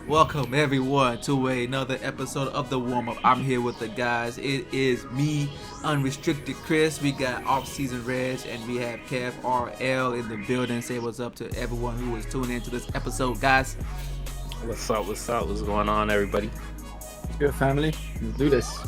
Welcome everyone to another episode of the Warmup. I'm here with the guys. It is me, Unrestricted Chris. We got Off-Season Reg, and we have Kev RL in the building. Say what's up to everyone who is tuning into this episode, guys. What's up? What's going on, everybody? Good, family. Let's do this.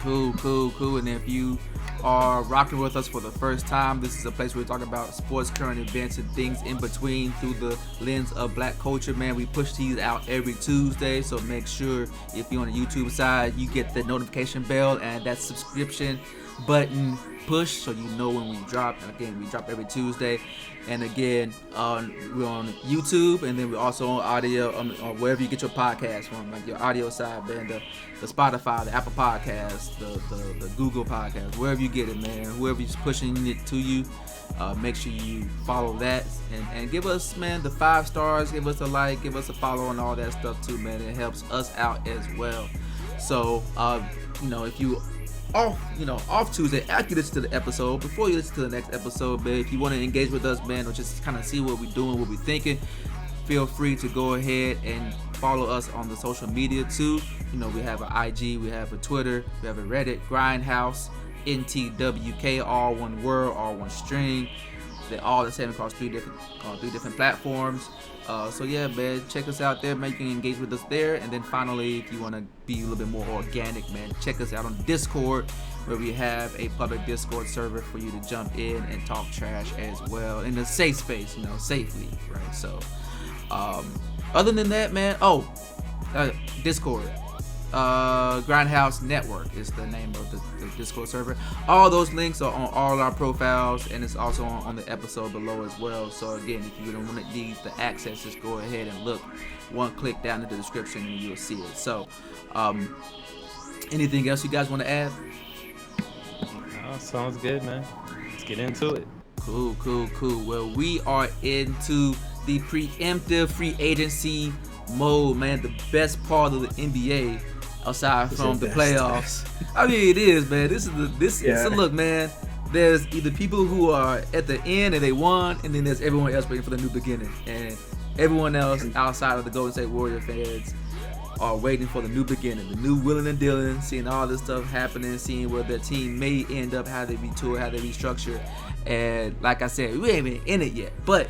Cool. And if you are rocking with us for the first time, this is a place where we talk about sports, current events, and things in between through the lens of black culture. Man, we push these out every Tuesday, so make sure if you're on the YouTube side, you get the notification bell and that subscription button push so you know when we drop. And again, we drop every Tuesday. And again, we're on YouTube, and then we're also on audio, or wherever you get your podcast from, like your audio side, man, the Spotify, the Apple Podcasts, the Google Podcast, wherever you get it, man. Whoever's pushing it to you, make sure you follow that and give us, man, the 5 stars, give us a like, give us a follow, and all that stuff too, man. It helps us out as well. So, if you off Tuesday, after you listen to the episode, before you listen to the next episode, man, if you want to engage with us, man, or just kind of see what we're doing, what we're thinking, feel free to go ahead and follow us on the social media too. We have an IG, we have a Twitter, we have a Reddit, Grindhouse, NTWK, all one word, all one string. They're all the same across three different platforms. So yeah, man, check us out there, man. You can engage with us there. And then finally, if you want to be a little bit more organic, man, check us out on Discord, where we have a public Discord server for you to jump in and talk trash as well in a safe space, safely, right? So, other than that, man, Discord. Grindhouse Network is the name of the Discord server. All those links are on all our profiles, and it's also on the episode below as well. So again, if you don't want to need the access, just go ahead and look one click down in the description and you'll see it. So anything else you guys want to add? Sounds good, man. Let's get into it. Cool. Well, we are into the preemptive free agency mode, man. The best part of the NBA, aside from the playoffs. I mean, it is, man. So look, man. There's either people who are at the end and they won, and then there's everyone else waiting for the new beginning, and everyone else outside of the Golden State Warrior fans are waiting for the new beginning, the new willing and dealing, seeing all this stuff happening, seeing where their team may end up, how they retool, how they restructure. And like I said, we ain't even in it yet, but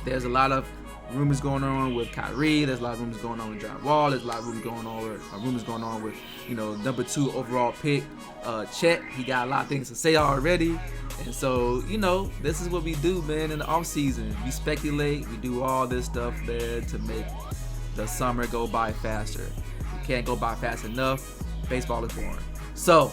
there's a lot of rumors going on with Kyrie. There's a lot of rumors going on with John Wall. There's a lot of rumors going on with number 2 overall pick, Chet. He got a lot of things to say already. And so, this is what we do, man, in the off season. We speculate, we do all this stuff there to make the summer go by faster. We can't go by fast enough. Baseball is boring. So,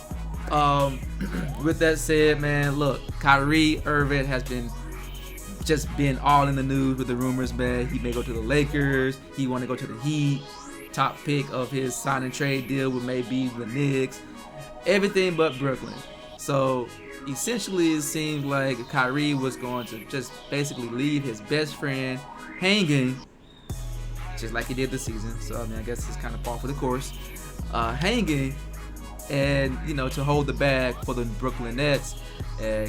with that said, man, look, Kyrie Irving has been all in the news with the rumors, man. He may go to the Lakers. He want to go to the Heat. Top pick of his sign and trade deal with maybe the Knicks. Everything but Brooklyn. So essentially, it seemed like Kyrie was going to just basically leave his best friend hanging, just like he did this season. So I guess it's kind of par for the course, hanging, and to hold the bag for the Brooklyn Nets.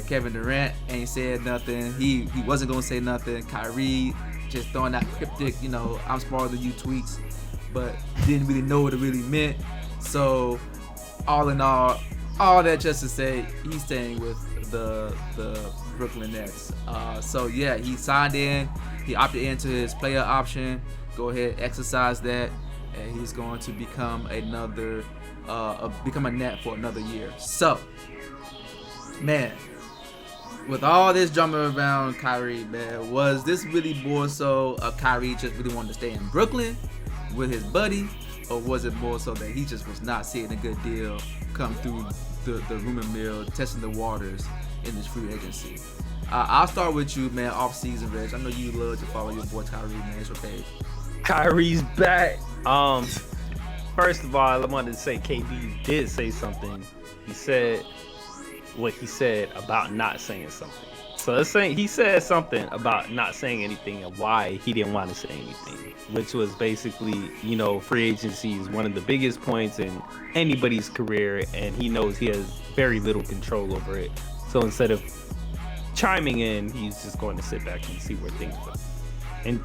Kevin Durant ain't said nothing. He wasn't gonna say nothing. Kyrie just throwing out cryptic, I'm smarter than you tweets, but didn't really know what it really meant. So all in all that just to say he's staying with the Brooklyn Nets. So yeah, he signed in. He opted into his player option. Go ahead, exercise that, and he's going to become a net for another year. So, man, with all this drama around Kyrie, man, was this really more so Kyrie just really wanted to stay in Brooklyn with his buddy, or was it more so that he just was not seeing a good deal come through the rumor mill, testing the waters in this free agency? I'll start with you, man, off-season, Reg. I know you love to follow your boy Kyrie, man. It's your page. Kyrie's back. First of all, I wanted to say KD did say something. He said what he said about not saying something. So let's say he said something about not saying anything and why he didn't want to say anything, which was basically, free agency is one of the biggest points in anybody's career, and he knows he has very little control over it. So instead of chiming in, he's just going to sit back and see where things go. And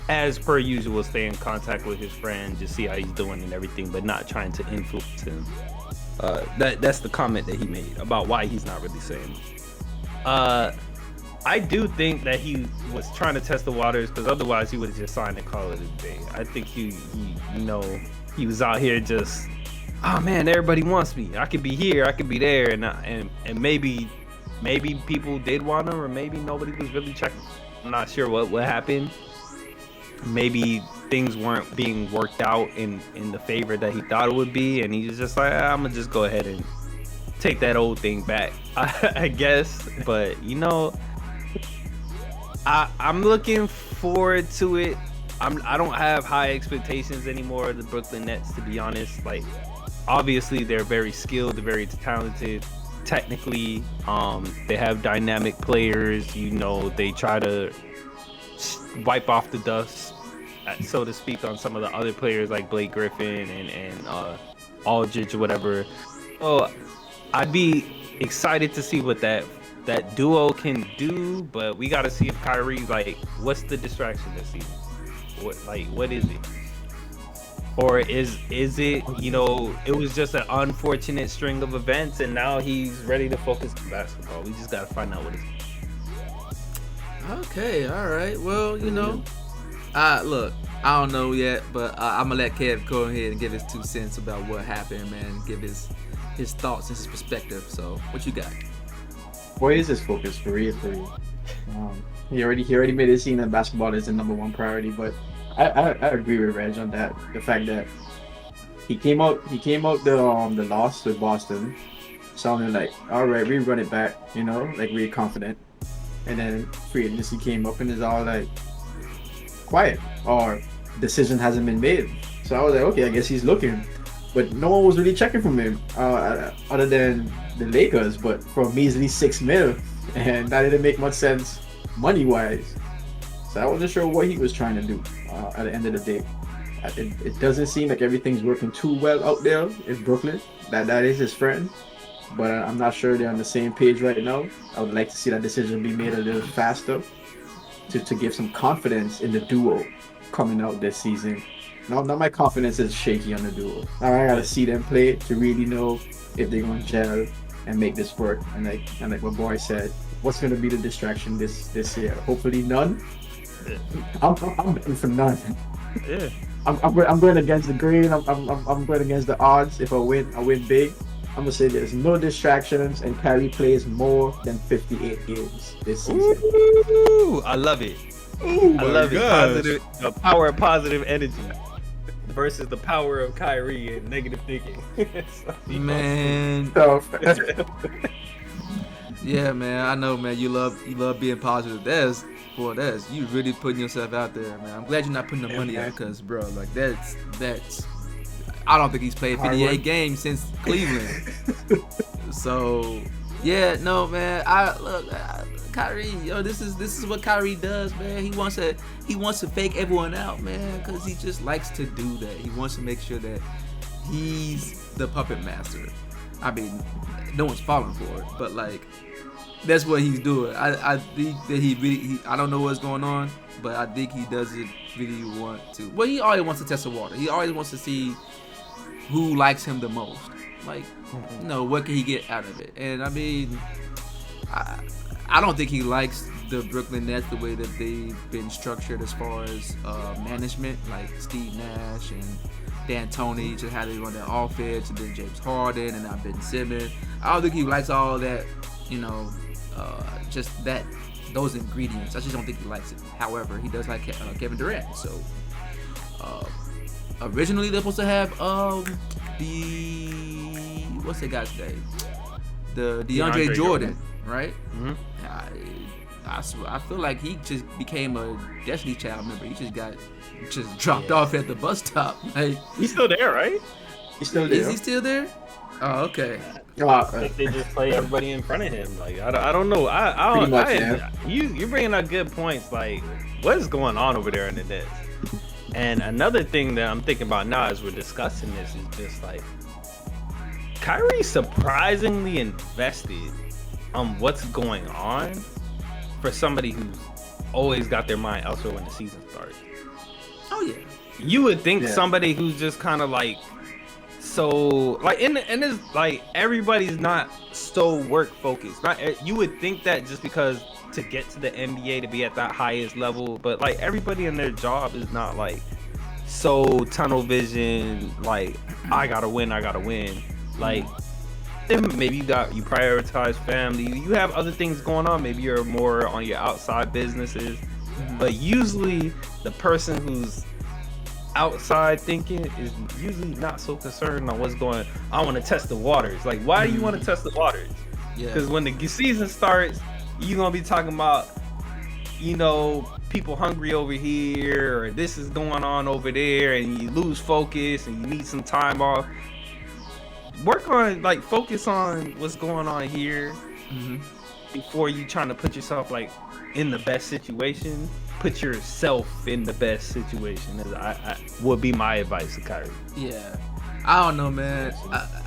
as per usual, stay in contact with his friend, just see how he's doing and everything, but not trying to influence him. That's the comment that he made about why he's not really saying. I do think that he was trying to test the waters, because otherwise he would have just signed and called it a day. I think he was out here just, oh man, everybody wants me. I could be here, I could be there, and maybe people did want him, or maybe nobody was really checking. I'm not sure what happened. Maybe things weren't being worked out in the favor that he thought it would be, and he was just like, I'm gonna just go ahead and take that old thing back, I guess. But I'm looking forward to it. I don't have high expectations anymore of the Brooklyn Nets, to be honest. Like, obviously they're very skilled, they're very talented technically. They have dynamic players. They try to wipe off the dust, so to speak, on some of the other players like Blake Griffin and Aldridge or whatever. Oh, I'd be excited to see what that duo can do, but we got to see if Kyrie, like, what's the distraction this season? What is it? Or is it, it was just an unfortunate string of events and now he's ready to focus on basketball? We just got to find out what it is. Okay, all right. Well, look, I don't know yet, but I'm gonna let Kev go ahead and give his 2 cents about what happened, man. Give his thoughts and his perspective. So, what you got? Where is his focus for real? He already made it seem that basketball is the number one priority, but I agree with Reg on that. The fact that he came out the loss with Boston, sounding like, all right, we run it back, like we're confident. And then free agency came up and it's all like quiet, or decision hasn't been made. So I was like, okay, I guess he's looking, but no one was really checking from him other than the Lakers, but for a measly $6 million, and that didn't make much sense money wise. So I wasn't sure what he was trying to do at the end of the day. It doesn't seem like everything's working too well out there in Brooklyn. That is his friend, but I'm not sure they're on the same page right now. I would like to see that decision be made a little faster to give some confidence in the duo coming out this season. Now my confidence is shaky on the duo. Now I gotta see them play to really know if they're gonna gel and make this work. And like what Boy said, what's gonna be the distraction this year? Hopefully none. I'm betting for none. Yeah. I'm going against the grain. I'm going against the odds. If I win big. I'm gonna say there's no distractions, and Kyrie plays more than 58 games this season. Ooh, I love it. Ooh, I love it. The power of positive energy versus the power of Kyrie and negative thinking. Man. Yeah, man. I know, man. You love being positive. That's you really putting yourself out there, man. I'm glad you're not putting the money out, because, bro, like that's. I don't think he's played 58 games since Cleveland. So, yeah, no, man. Kyrie, this is what Kyrie does, man. He wants to fake everyone out, man, because he just likes to do that. He wants to make sure that he's the puppet master. I mean, no one's falling for it, but like, that's what he's doing. I think that he I don't know what's going on, but I think he doesn't really want to. Well, he always wants to test the water. He always wants to see who likes him the most. Like, what can he get out of it? And I mean, I don't think he likes the Brooklyn Nets the way that they've been structured as far as management, like Steve Nash and D'Antoni, just how they run their offense, and then James Harden, and now Ben Simmons. I don't think he likes all that, just those ingredients. I just don't think he likes it. However, he does like Kevin Durant. So, originally they're supposed to have what's that guy's name? The DeAndre Jordan, right? Mm-hmm. I feel like he just became a Destiny Child member. He just dropped off at the bus stop. Like, he's still there, right? He's still there. Is he still there? Oh, okay. I think they just play everybody in front of him. Like, I don't know. I don't. You're bringing up good points. Like, what is going on over there in the Nets? And another thing that I'm thinking about now as we're discussing this is just like, Kyrie surprisingly invested on what's going on for somebody who's always got their mind elsewhere when the season starts. Oh yeah. You would think Yeah. somebody who's just kind of like so like and it's like everybody's not so work focused. You would think that just because to get to the NBA to be at that highest level, but like everybody in their job is not like so tunnel vision. Like I gotta win. Like then maybe you prioritize family. You have other things going on. Maybe you're more on your outside businesses. But usually the person who's outside thinking is usually not so concerned on what's going. I want to test the waters. Like, why do you want to test the waters? Yeah. Because when the season starts, you're gonna be talking about, you know, people hungry over here, or this is going on over there, and you lose focus, and you need some time off. Focus on what's going on here before you trying to put yourself like in the best situation. Put yourself in the best situation. I would be my advice to Kyrie. Yeah, I don't know, man.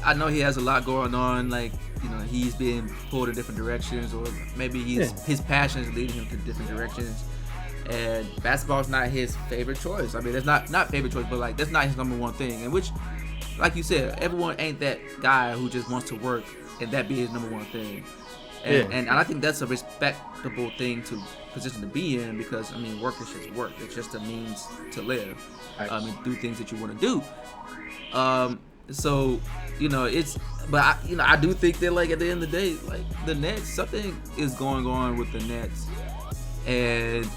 I know he has a lot going on. Like, you know, he's being pulled in different directions, or maybe his passion is leading him to different directions. And basketball's not his favorite choice. I mean, it's not favorite choice, but like that's not his number one thing. And which, like you said, everyone ain't that guy who just wants to work and that be his number one thing. And I think that's a respectable thing to position to be in, because I mean, work is just work. It's just a means to live, and do things that you want to do. So you know, I do think that like at the end of the day, like the Nets, something is going on with the Nets, and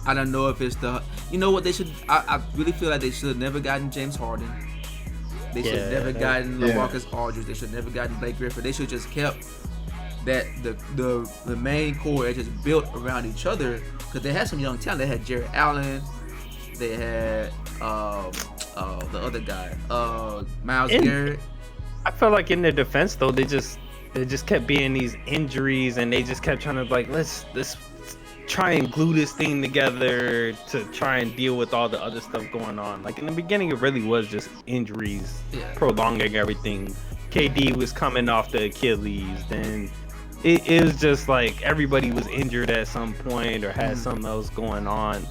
I don't know if it's you know what they should. I really feel like they should have never gotten James Harden. They should have never gotten LaMarcus Aldridge. They should have never gotten Blake Griffin. They should have just kept that the main core is just built around each other, because they had some young talent. They had Jared Allen, they had the other guy, Myles Garrett. I felt like in their defense though, they just kept being these injuries, and they just kept trying to like let's try and glue this thing together to try and deal with all the other stuff going on. Like in the beginning, it really was just injuries prolonging everything. KD was coming off the Achilles, then it was just like everybody was injured at some point or had something else going on.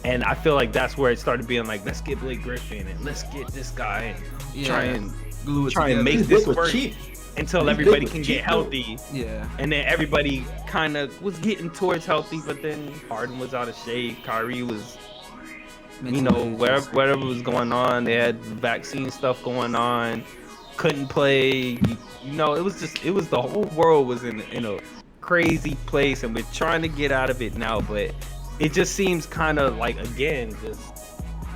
And I feel like that's where it started being like, let's get Blake Griffin and let's get this guy and try and make this work until everybody can get healthy. Yeah. And then everybody kind of was getting towards healthy, but then Harden was out of shape. Kyrie was, you know, whatever was going on. They had vaccine stuff going on. Couldn't play. You know, it was the whole world was in a crazy place, and we're trying to get out of it now, but it just seems kind of like, again, just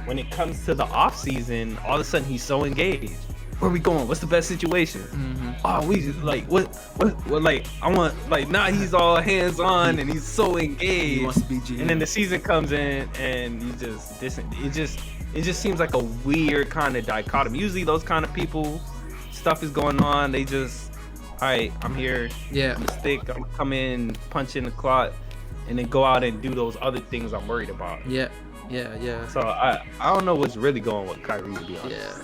when it comes to the off season, all of a sudden he's so engaged. Where are we going? What's the best situation? Oh, we just like what like I want like now he's all hands on and he's so engaged. He wants to be GM. And then the season comes in and he just it just seems like a weird kind of dichotomy. Usually those kind of people, stuff is going on, they just, all right, I'm here. Yeah. I'm a stick. I'm gonna come in, punch in the clock, and then go out and do those other things I'm worried about. Yeah. So I don't know what's really going with Kyrie, to be honest.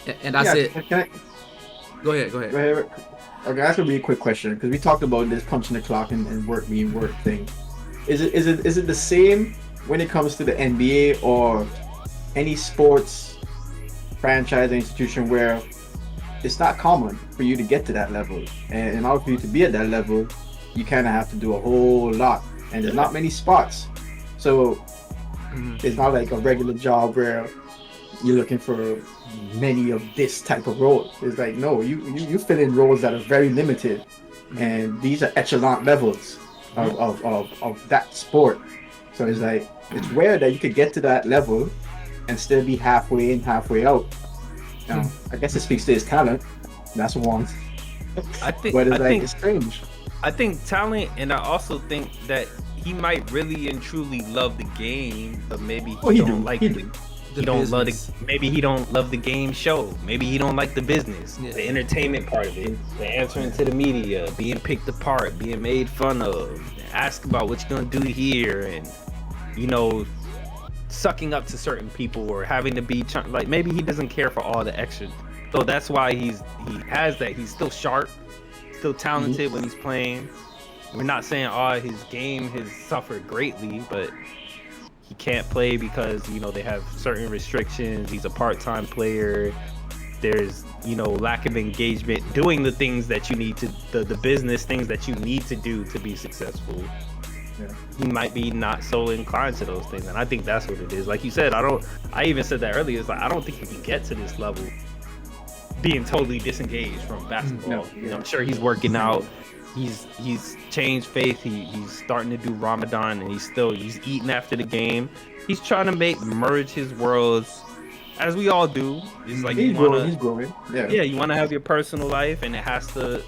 Yeah. And I said, go ahead. Okay, that's a really quick question, because we talked about this punching the clock and work being work thing. Is it the same when it comes to the NBA or any sports franchise or institution where it's not common for you to get to that level, and in order for you to be at that level, you kind of have to do a whole lot, and there's not many spots, so it's not like a regular job where you're looking for many of this type of roles. It's like, no, you fill in roles that are very limited, and these are echelon levels of that sport. So it's like, it's rare that you could get to that level and still be halfway in, halfway out. Now, I guess it speaks to his talent. That's one. I think, but it's strange. I think talent, and I also think that he might really and truly love the game, but maybe he don't like it. He don't love maybe he don't love the game show. Maybe he don't like the business, the entertainment part of it, the answering to the media, being picked apart, being made fun of, ask about what you're gonna do here, and you know, sucking up to certain people or having to be like, maybe he doesn't care for all the extra. So that's why he has that. He's still sharp, still talented when he's playing, we're not saying his game has suffered greatly, but he can't play because, you know, they have certain restrictions. He's a part-time player. There's, you know, lack of engagement doing the things that you need to, the business things that you need to do to be successful. Yeah. He might be not so inclined to those things, and I think that's what it is. Like you said, I even said that earlier. It's like, I don't think he can get to this level being totally disengaged from basketball. No, You know, yeah. I'm sure he's working out. He's changed faith. He's starting to do Ramadan, and he's eating after the game. He's trying to merge his worlds, as we all do. It's like He's growing. yeah, you want to have your personal life, and it has to.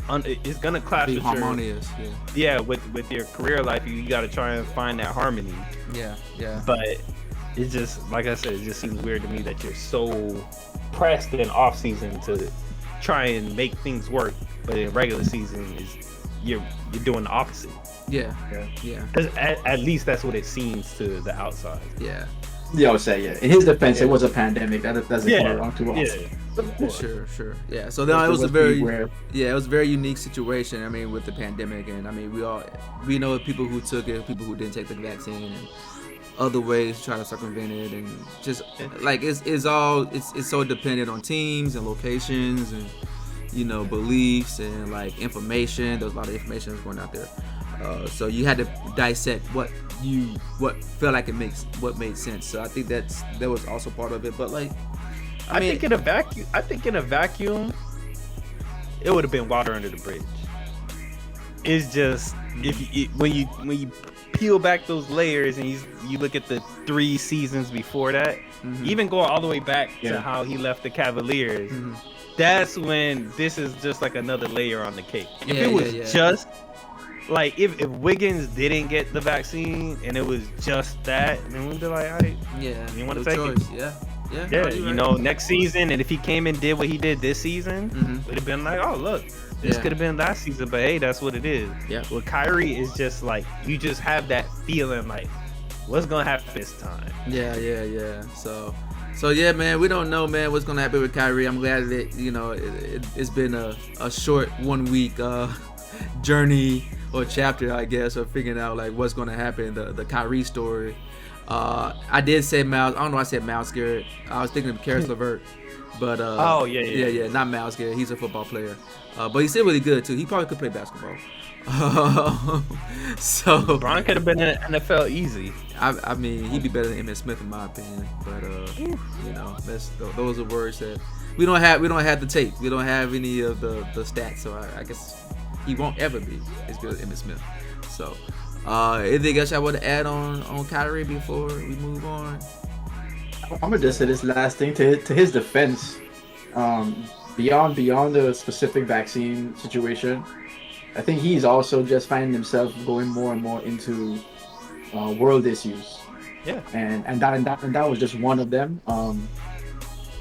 It's gonna clash Be with harmonious. with your career life. You got to try and find that harmony. Yeah. But it's just, like I said, it just seems weird to me that you're so pressed in off season to try and make things work, but in regular season you're doing the opposite. Yeah. 'Cause at least that's what it seems to the outside. Yeah. Yeah, I would say, yeah. In his defense, it was a pandemic. That doesn't go wrong too often. Sure. Yeah. So then it was a very unique situation. I mean, with the pandemic, and I mean, we know people who took it, people who didn't take the vaccine, and other ways to try to circumvent it, and just like it's so dependent on teams and locations and, you know, beliefs and like information. There's a lot of information that's going out there. So you had to dissect what felt like what made sense. So I think that was also part of it. But like, I mean, think in a vacuum, it would have been water under the bridge. It's just when you peel back those layers and you look at the 3 seasons before that, even going all the way back to how he left the Cavaliers, that's when this is just like another layer on the cake. If it was just like if Wiggins didn't get the vaccine and it was just that, then we'd be like, all right, you want to take it? Yeah, you know, next season, and if he came and did what he did this season, it'd have been like, oh, look, this could have been last season, but hey, that's what it is. Yeah. With Kyrie, is just like, you just have that feeling like, what's going to happen this time? Yeah. So yeah, man, we don't know, man, what's going to happen with Kyrie. I'm glad that, you know, it's been a short 1 week journey or chapter, I guess, of figuring out like what's going to happen, the Kyrie story. I did say Miles. I don't know. I said Miles Garrett. I was thinking of Karis LeVert, but yeah, not Miles Garrett. He's a football player, but he's still really good too. He probably could play basketball. So Bron could have been in the NFL easy. I mean, he'd be better than Emmitt Smith in my opinion. But you know, those are words that we don't have. We don't have the tape. We don't have any of the stats. So I guess he won't ever be as good as Emmitt Smith. So. Anything else I want to add on Kyrie before we move on? I'm gonna just say this last thing to his defense. Beyond the specific vaccine situation, I think he's also just finding himself going more and more into world issues. Yeah. And that was just one of them.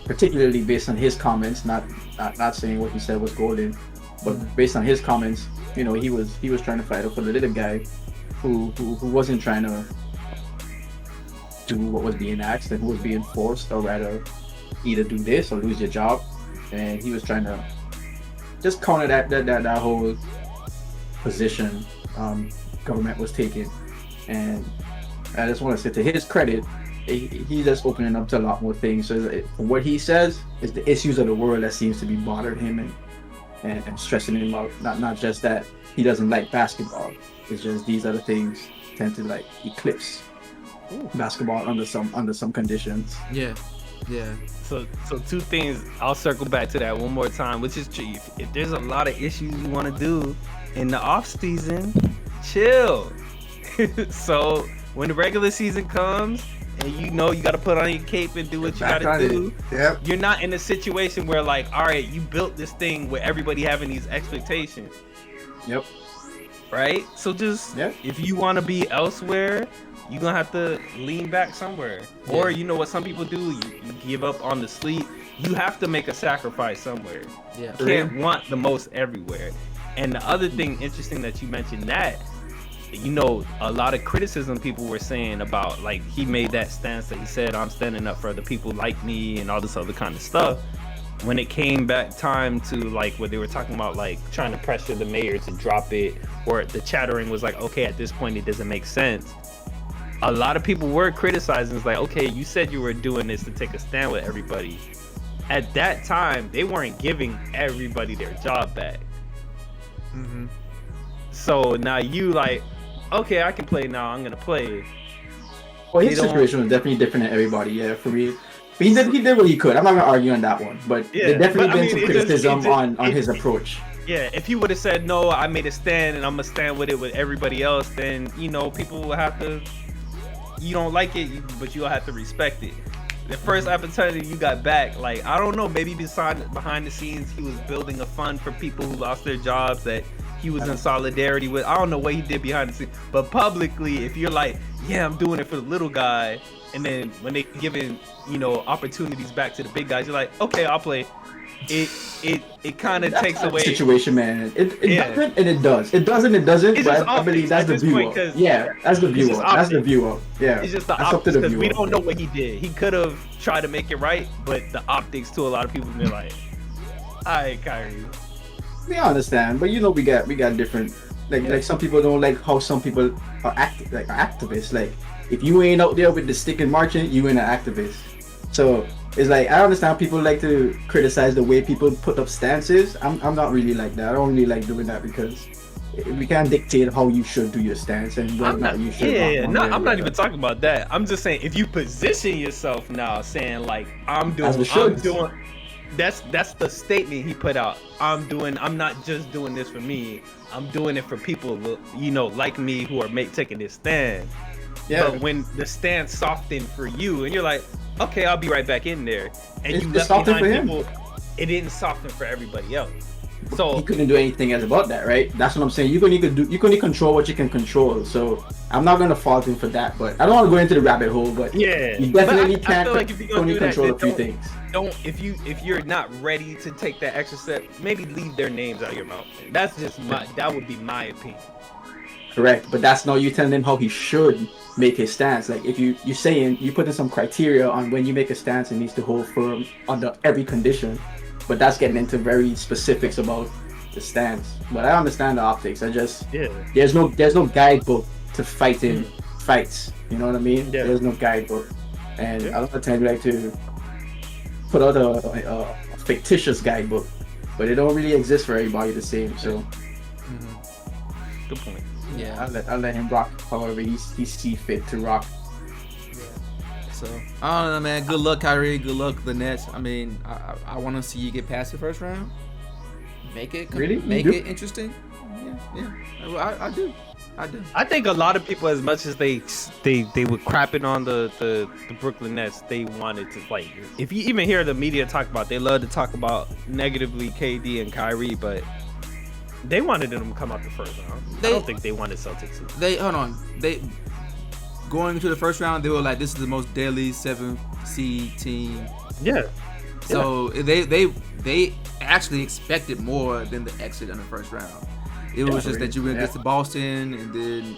Particularly based on his comments, not saying what he said was golden, but based on his comments, you know, he was trying to fight for the little guy who wasn't trying to do what was being asked and who was being forced, or rather either do this or lose your job. And he was trying to just counter that whole position government was taking. And I just want to say, to his credit, he's just opening up to a lot more things. So from what he says, it's the issues of the world that seems to be bothering him and stressing him out. Not just that he doesn't like basketball. It's just these other things tend to like eclipse basketball under some conditions. Yeah. So 2 things. I'll circle back to that one more time, which is true. If there's a lot of issues you want to do in the off season, chill. So when the regular season comes and you know you got to put on your cape and do what you got to do, you're not in a situation where like, all right, you built this thing with everybody having these expectations. Yep. Right? So just, if you want to be elsewhere, you're going to have to lean back somewhere. Yeah. Or you know what some people do? You give up on the sleep. You have to make a sacrifice somewhere. Yeah. You can't want the most everywhere. And the other thing interesting that you mentioned, that, you know, a lot of criticism people were saying about, like, he made that stance that he said, I'm standing up for the people like me and all this other kind of stuff. when it came back time to like what they were talking about, like trying to pressure the mayor to drop it, or the chattering was like, okay, at this point it doesn't make sense. A lot of people were criticizing. It's like, okay, you said you were doing this to take a stand with everybody. At that time, they weren't giving everybody their job back. Mm-hmm. So now you like, okay, I can play now. I'm gonna play. Well, his situation was definitely different than everybody. Yeah, for me. But he did what he could. I'm not gonna argue on that one. But Yeah, there definitely but, I been mean, some criticism on his approach. Yeah, if he would have said no, I made a stand and I'm gonna stand with it with everybody else, then people will have to. You don't like it, but you'll have to respect it. The first opportunity you got back, like, I don't know, maybe behind the scenes he was building a fund for people who lost their jobs that he was in solidarity with. I don't know what he did behind the scenes, but publicly, if you're like, yeah, I'm doing it for the little guy, and then when they giving opportunities back to the big guys, you're like, okay, I'll play. It kind of takes away situation, man. It doesn't and it does. It does and it doesn't. It's But I believe that's the view. Yeah, that's the view. That's the view. Yeah, it's just the optics because we don't know what he did. He could have tried to make it right, but the optics to a lot of people be like, all right, Kyrie. We understand, but we got different. Like some people don't like how some people are activists. Like if you ain't out there with the stick and marching, you ain't an activist. So it's like I understand people like to criticize the way people put up stances. I'm not really like that. I don't really like doing that because we can't dictate how you should do your stance and what not you should. I'm not even talking about that. I'm just saying if you position yourself now, saying like I'm doing. That's the statement he put out. I'm not just doing this for me. I'm doing it for people, like me who are taking this stand. Yeah. But when the stand softened for you, and you're like, okay, I'll be right back in there, and you left behind people, it didn't soften for everybody else. So he couldn't do anything else about that, right? That's what I'm saying. You can only control what you can control. So I'm not gonna fault him for that. But I don't want to go into the rabbit hole. But yeah, you definitely can't like only control a few things. If you're not ready to take that extra step, maybe leave their names out of your mouth. That's just that would be my opinion. Correct, but that's not you telling him how he should make his stance. Like if you're saying you put in some criteria on when you make a stance, it needs to hold firm under every condition. But that's getting into very specifics about the stance. But I understand the optics. There's no guidebook to fighting fights. You know what I mean? Yeah. There's no guidebook, and a lot of times we like to put out a fictitious guidebook, but it don't really exist for everybody the same. So, good point. Yeah, I'll let him rock however he see fit to rock. So I don't know, man. Good luck, Kyrie. Good luck, the Nets. I mean, I want to see you get past the first round. Make it interesting. Yeah. I do. I think a lot of people, as much as they were crapping on the Brooklyn Nets, they wanted to, like, if you even hear the media talk about, they love to talk about negatively KD and Kyrie, but they wanted them to come out the first round. I don't think they wanted Celtics. Going into the first round, they were like, "This is the most deadly 7th seed team." Yeah. So they actually expected more than the exit in the first round. It was just that you went against Boston, and then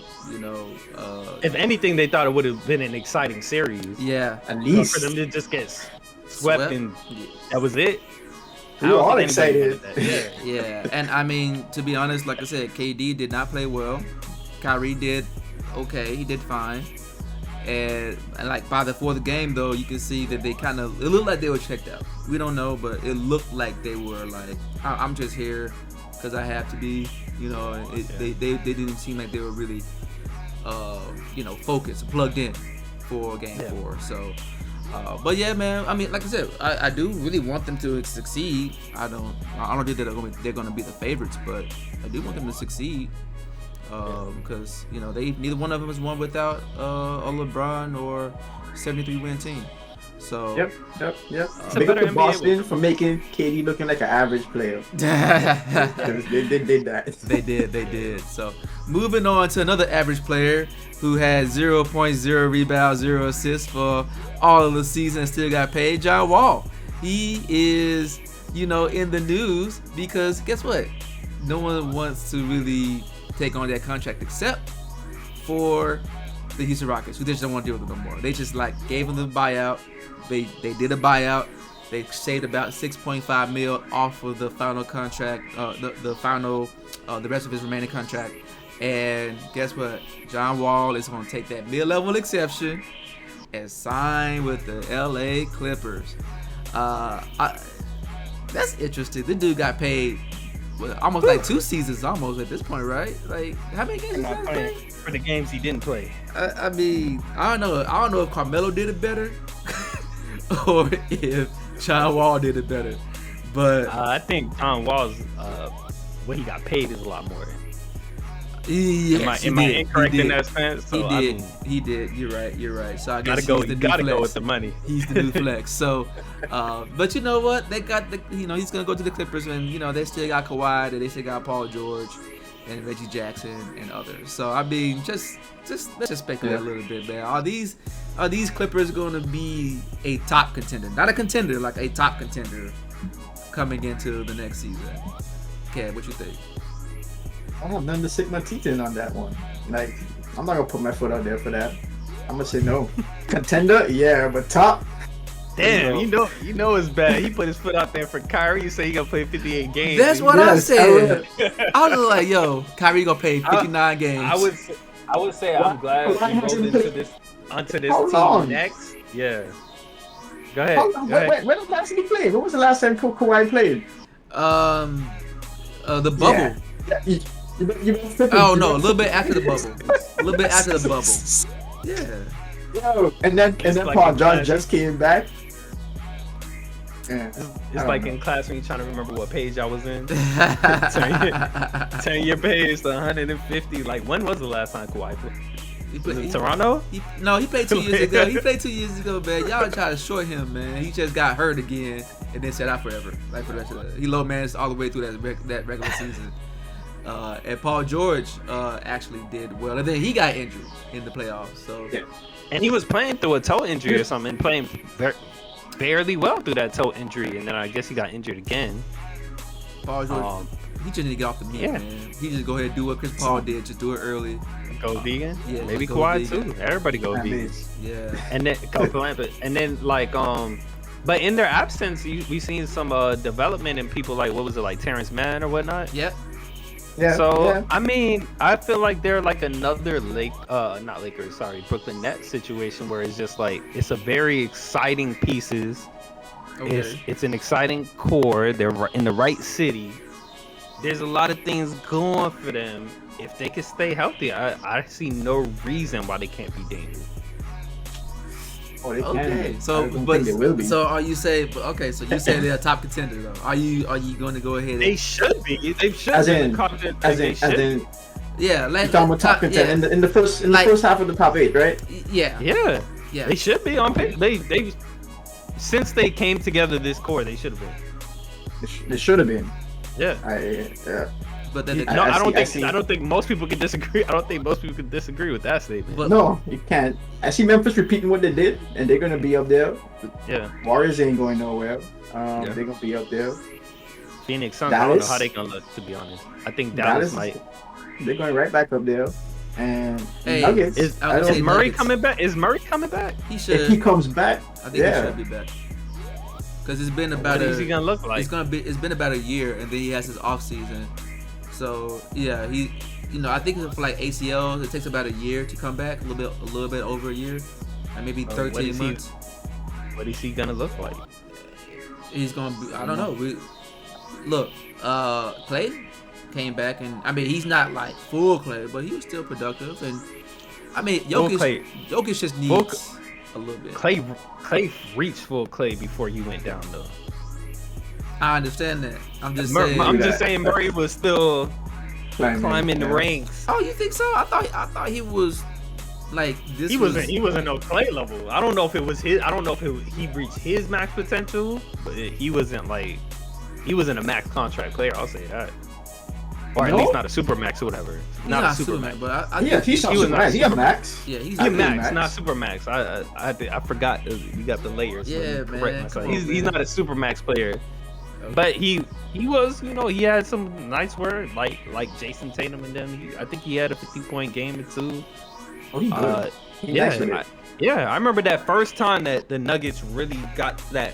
if anything, they thought it would have been an exciting series. Yeah, at least for them to just get swept, and that was it. We were all excited. Yeah, and I mean, to be honest, like I said, KD did not play well. Kyrie did okay. He did fine. And like by the fourth game, though, you can see that it looked like they were checked out. We don't know, but it looked like they were like, I'm just here because I have to be. They didn't seem like they were really, focused, plugged in for game 4. So, but yeah, man. I mean, like I said, I do really want them to succeed. I don't think that they're gonna be the favorites, but I do want them to succeed. Because neither one of them has won without a LeBron or 73-win team. So yep. Big up to Boston for making KD looking like an average player. they did that. They did. So moving on to another average player who had 0.0 rebounds, 0 assists for all of the season and still got paid. John Wall. He is, in the news because guess what? No one wants to really take on that contract except for the Houston Rockets, who just don't want to deal with him no more. They just gave him the buyout. They did a buyout, They saved about 6.5 mil off of the final contract, the rest of his remaining contract. And guess what? John Wall is going to take that mid-level exception and sign with the LA Clippers. That's interesting. The dude got paid almost like 2 seasons almost at this point, right? Like, how many games did he play? For the games he didn't play. I mean, I don't know if Carmelo did it better or if John Wall did it better. But I think John Wall's what he got paid is a lot more. Yes, am I incorrect in that sense? So, he did. You're right. So I guess you gotta go with the money. He's the new flex. So, but you know what? They got he's gonna go to the Clippers, and they still got Kawhi, they still got Paul George, and Reggie Jackson and others. So I mean, just let's just speculate a little bit, man. Are these Clippers gonna be a top contender? Not a contender, like a top contender coming into the next season. Okay, what you think? I have nothing to sink my teeth in on that one. Like, I'm not gonna put my foot out there for that. I'm gonna say no. Contender, yeah, but top. Damn, you know it's bad. He put his foot out there for Kyrie. You say he gonna play 58 games. That's what I said. I was like, yo, Kyrie gonna play 59 games. I would say I'm glad he rolled onto this team next. Yeah. Go ahead. When was the last time he played? When was the last time Kawhi played? The bubble. Yeah. Oh no, a little bit after the bubble. Yeah. Yo, and then like Paul George just came back. Yeah, it's like in class when you're trying to remember what page I was in. turn your page to 150. Like, when was the last time Kawhi played? He played Toronto? He played 2 years ago. He played 2 years ago, man. Y'all try to short him, man. He just got hurt again and then sat out forever. Like for the rest of he low managed all the way through that regular season. And Paul George actually did well, and then he got injured in the playoffs. So and he was playing through a toe injury or something, playing barely well through that toe injury, and then I guess he got injured again. Paul George, he just need to get off the meat, man. He just go ahead and do what Chris Paul did, just do it early. Go vegan. Yeah, maybe go Kawhi vegan. too. Everybody go vegan. Yeah. And then and then like but in their absence, we've seen some development in people like like Terrence Mann or whatnot. Yep. Yeah. So I mean, I feel like they're like another Brooklyn Nets situation where it's just like it's a very exciting pieces. Okay. It's an exciting core. They're in the right city. There's a lot of things going for them. If they can stay healthy, I see no reason why they can't be dangerous. Oh, they Okay, can. so they will be. so are you saying? Okay, so you say they're a top contender though. Are you going to go ahead? They should be. They should As be. in, Yeah, like you're talking about top contender in the first half of the top 8, right? Yeah. They should be on pace. They since they came together, this core, they should have been. They should have been. Yeah. But then I don't think most people can disagree. I don't think most people can disagree with that statement. But, No, you can't. I see Memphis repeating what they did, and they're gonna be up there. Yeah. Warriors ain't going nowhere. They're gonna be up there. Phoenix Suns, I don't know how they gonna look, to be honest. I think Dallas might. They're going right back up there. And Hey, Nuggets. Is Murray Nuggets. coming back? Is Murray coming back? he should. If he comes back, I think he should be back. Because it's been about What is he gonna look like? It's been about a year, and then he has his off season. So yeah, I think for like ACL, it takes about a year to come back, a little bit over a year, and maybe 13 months. What is he gonna look like? He's gonna be. I don't know. Clay came back, and I mean he's not like full Clay, but he was still productive. And I mean Jokic just needs a little bit. Clay reached full Clay before he went down though. I understand that. I'm just saying Murray was still climbing the ranks. Oh, you think so? I thought he was like this. He wasn't no Clay level. I don't know if it was his. I don't know if he reached his max potential, but he wasn't a max contract player. I'll say that, or at least not a super max or whatever. Not a super max. But I he's not super max. He's a max. Yeah, he's a max. max, not super max. I forgot you got the layers. Yeah, man. He's not a super max player. But he was, he had some nice work like Jason Tatum and them. I think he had a 50-point game or two. Oh, he good. He nice with it. I remember that first time that the Nuggets really got that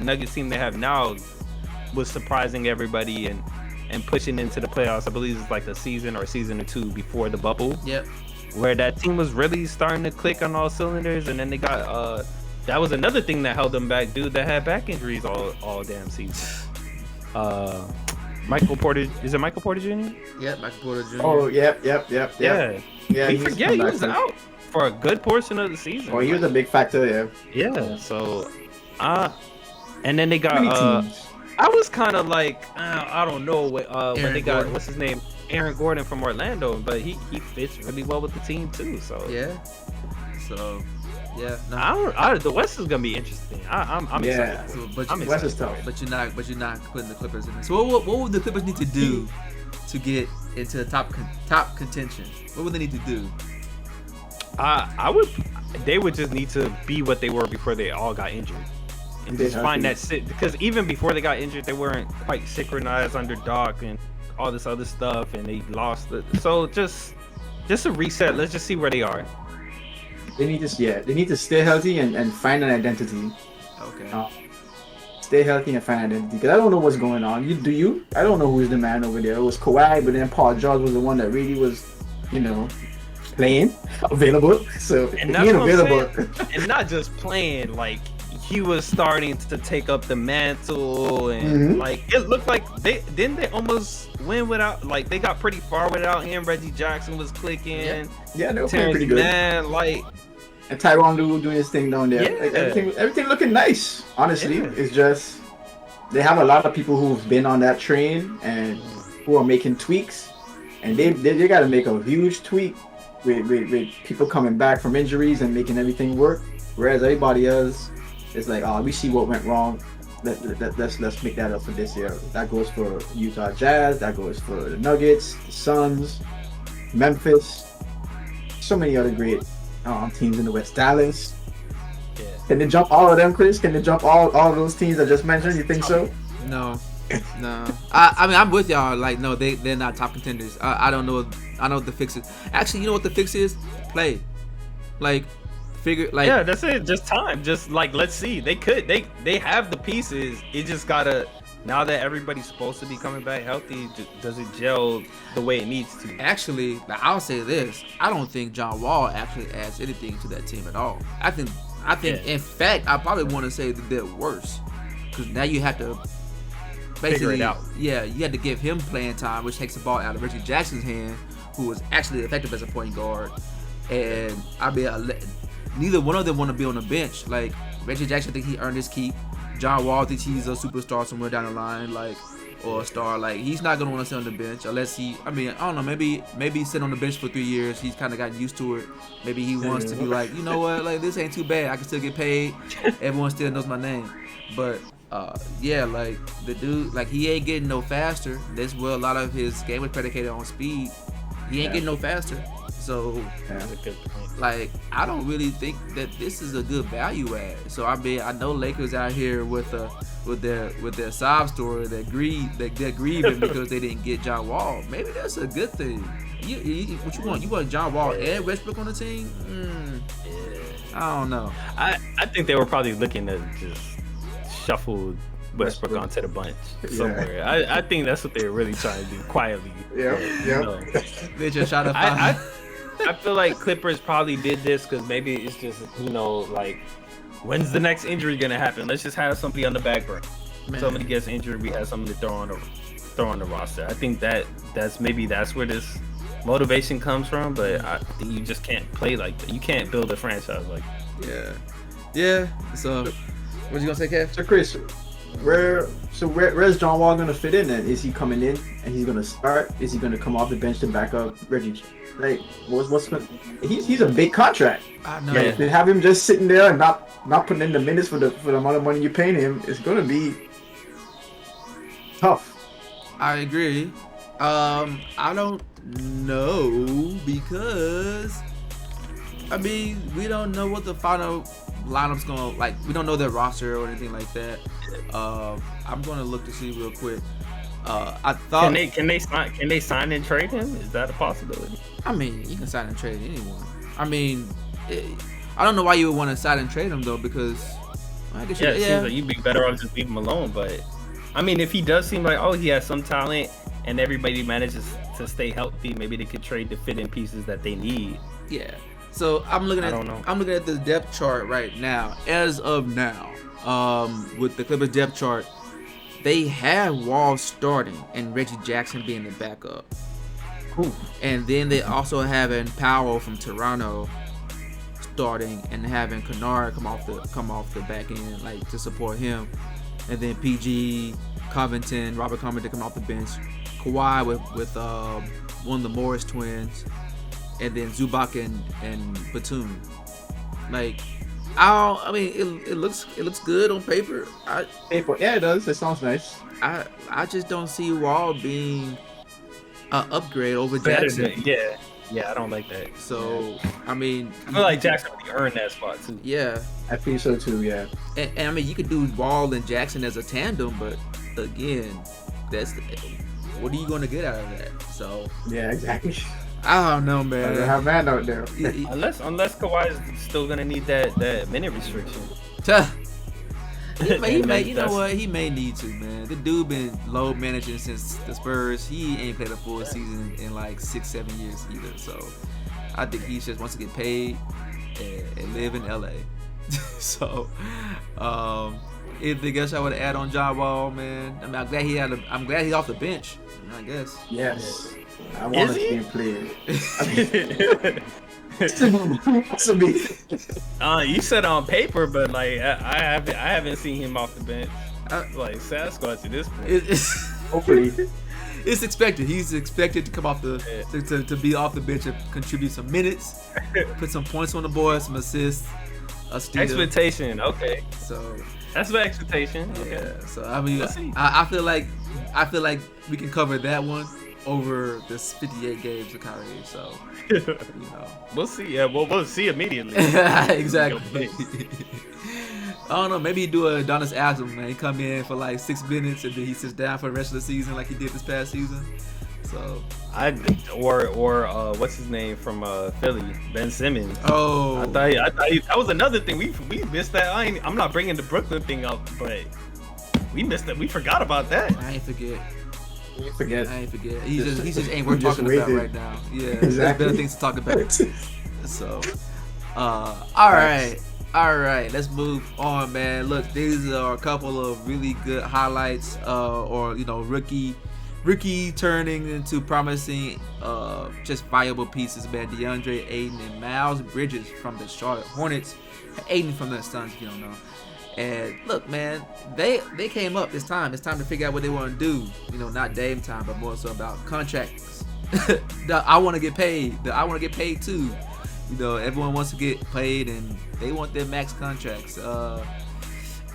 Nuggets team they have now was surprising everybody and pushing into the playoffs. I believe it's like a season or two before the bubble. Yep. Where that team was really starting to click on all cylinders, and then they got that was another thing that held them back, dude. That had back injuries all damn season. Michael Porter, is it Michael Porter Jr.? Yeah, Michael Porter Jr. Oh, yep. Yeah. We forget he was out for a good portion of the season. Oh, he was a big factor, yeah. Yeah. So, and then they got I was kind of like, I don't know when they got what's his name, Aaron Gordon from Orlando, but he fits really well with the team too. So yeah. No. The West is gonna be interesting. I'm excited. So, but West is tough. But you're not putting the Clippers in there. So what would the Clippers need to do to get into the top contention? What would they need to do? They would just need to be what they were before they all got injured, and just find that because even before they got injured, they weren't quite synchronized under Doc and all this other stuff, and they lost it. So just a reset. Let's just see where they are. They need to stay healthy and find an identity. Okay. Stay healthy and find an identity. Because I don't know what's going on. I don't know who's the man over there. It was Kawhi, but then Paul George was the one that really was, playing, available. So and being available. And not just playing, like he was starting to take up the mantle, and like it looked like they almost win without, like they got pretty far without him. Reggie Jackson was clicking. Yeah, they were playing pretty good. Man, like. And Tyronn Lue doing his thing down there. Yeah. Like, everything looking nice. Honestly, it's just they have a lot of people who've been on that train and who are making tweaks, and they got to make a huge tweak with people coming back from injuries and making everything work. Whereas everybody else is like, we see what went wrong. Let's make that up for this year. That goes for Utah Jazz. That goes for the Nuggets, the Suns, Memphis, so many other great teams in the West. Dallas. Yeah. Can they jump all of them, Chris? Can they jump all of those teams I just mentioned? You think so? No. I mean, I'm with y'all. Like, no, they're not top contenders. I don't know. I know what the fix is. Actually, you know what the fix is? Play. Like, figure. Like, yeah, that's it. Just time. Just like, let's see. They have the pieces. It just gotta. Now that everybody's supposed to be coming back healthy, does it gel the way it needs to? Actually, I'll say this: I don't think John Wall actually adds anything to that team at all. I think, in fact, I probably want to say that they're worse because now you have to basically figure it out. Yeah, you had to give him playing time, which takes the ball out of Reggie Jackson's hand, who was actually effective as a point guard. And I mean, neither one of them want to be on the bench. Like Reggie Jackson, I think he earned his keep. John Wall thinks he's a superstar somewhere down the line, like, or a star. Like, he's not gonna want to sit on the bench unless he. I mean, I don't know. Maybe sit on the bench for 3 years. He's kind of gotten used to it. Maybe he wants to be like, you know what? Like, this ain't too bad. I can still get paid. Everyone still knows my name. But yeah, like the dude, like he ain't getting no faster. That's where a lot of his game was predicated on speed. He ain't getting no faster. So, That's a good point. like, I don't really think that this is a good value add. So I mean, I know Lakers out here with their sob story that they're grieving because they didn't get John Wall. Maybe that's a good thing. What you want? You want John Wall and Westbrook on the team? I don't know. I think they were probably looking to just shuffle Westbrook onto the bench somewhere. I think that's what they were really trying to do quietly. Yeah. They just shot a I feel like Clippers probably did this because maybe it's just, like, when's the next injury gonna happen? Let's just have somebody on the back burner. Somebody gets injured, we have something to throw on the roster. I think that's where this motivation comes from. But I think you just can't play like that. You can't build a franchise like that. Yeah. So, what you gonna say, Kev? So Chris, where's John Wall gonna fit in? Then is he coming in and he's gonna start? Is he gonna come off the bench to back up Reggie? Like, he's a big contract. I know. Like, to have him just sitting there and not putting in the minutes for the amount of money you're paying him, it's gonna be tough. I agree. I don't know because I mean we don't know what the final lineup's gonna like. We don't know their roster or anything like that. I'm gonna look to see real quick. I thought can they sign and trade him? Is that a possibility? I mean, you can sign and trade anyone. I mean, I don't know why you would want to side and trade him though, because I guess Yeah, it seems like you'd be better off just leave him alone. But I mean, if he does seem like, oh, he has some talent, and everybody manages to stay healthy, maybe they could trade the fit in pieces that they need. Yeah. So I'm looking don't know. at the depth chart right now. As of now, with the Clippers depth chart, they have Wall starting and Reggie Jackson being the backup. Ooh. And then they also having Powell from Toronto starting and having Kennard come off the back end, like, to support him. And then PG, Covington, Robert Covington come off the bench. Kawhi with one of the Morris twins, and then Zubac and Batum. Like, I mean, it looks good on paper. Yeah, it does. It sounds nice. I just don't see Wall being an upgrade over Better Jackson. Yeah, I don't like that. So I mean, I feel like Jackson really earned that spot too. Yeah, I think so too. Yeah. and I mean, you could do Wall and Jackson as a tandem, but again, what are you going to get out of that? So Yeah, exactly. I don't know, I man. don't have man out there. Unless Kawhi is still gonna need that minute restriction. He may, you know That's- what? He may need to, man. The dude been low managing since the Spurs. He ain't played a full season in like 6-7 years either. So I think he just wants to get paid and live in LA. So anything else I would add on John Wall, man? I mean, I'm glad he's off the bench, I guess. Yes. I want to he? be played. You said on paper, but like I haven't seen him off the bench. Like Sasquatch at this point. Hopefully. It's expected. He's expected to come off to be off the bench and contribute some minutes, put some points on the board, some assists, a steal. Expectation, okay. So That's the expectation. Okay. yeah. So I mean, We'll see. I feel like we can cover that one over this 58 games of Kyrie. So you know. We'll see. Yeah, we'll see immediately. Exactly. I don't know. Maybe he do a Adonis Aslam, man. He come in for like 6 minutes and then he sits down for the rest of the season, like he did this past season. So or what's his name from Philly, Ben Simmons. oh, I thought that was another thing we missed that. I'm not bringing the Brooklyn thing up, but we missed that. We forgot about that. I ain't forget. You forget. I ain't forget. He just ain't worth Just talking about waited. right now. Yeah, Exactly. there's better things to talk about. So, all right, let's move on, man. Look, these are a couple of really good highlights, or rookie turning into promising, just viable pieces, man. Deandre, Ayton, and Miles Bridges from the Charlotte Hornets. Ayton from the Suns, if you don't know. And look, man, they came up this time. It's time to figure out what they want to do. You know, not Dame time, but more so about contracts. I want to get paid. I want to get paid too. You know, everyone wants to get paid, and they want their max contracts.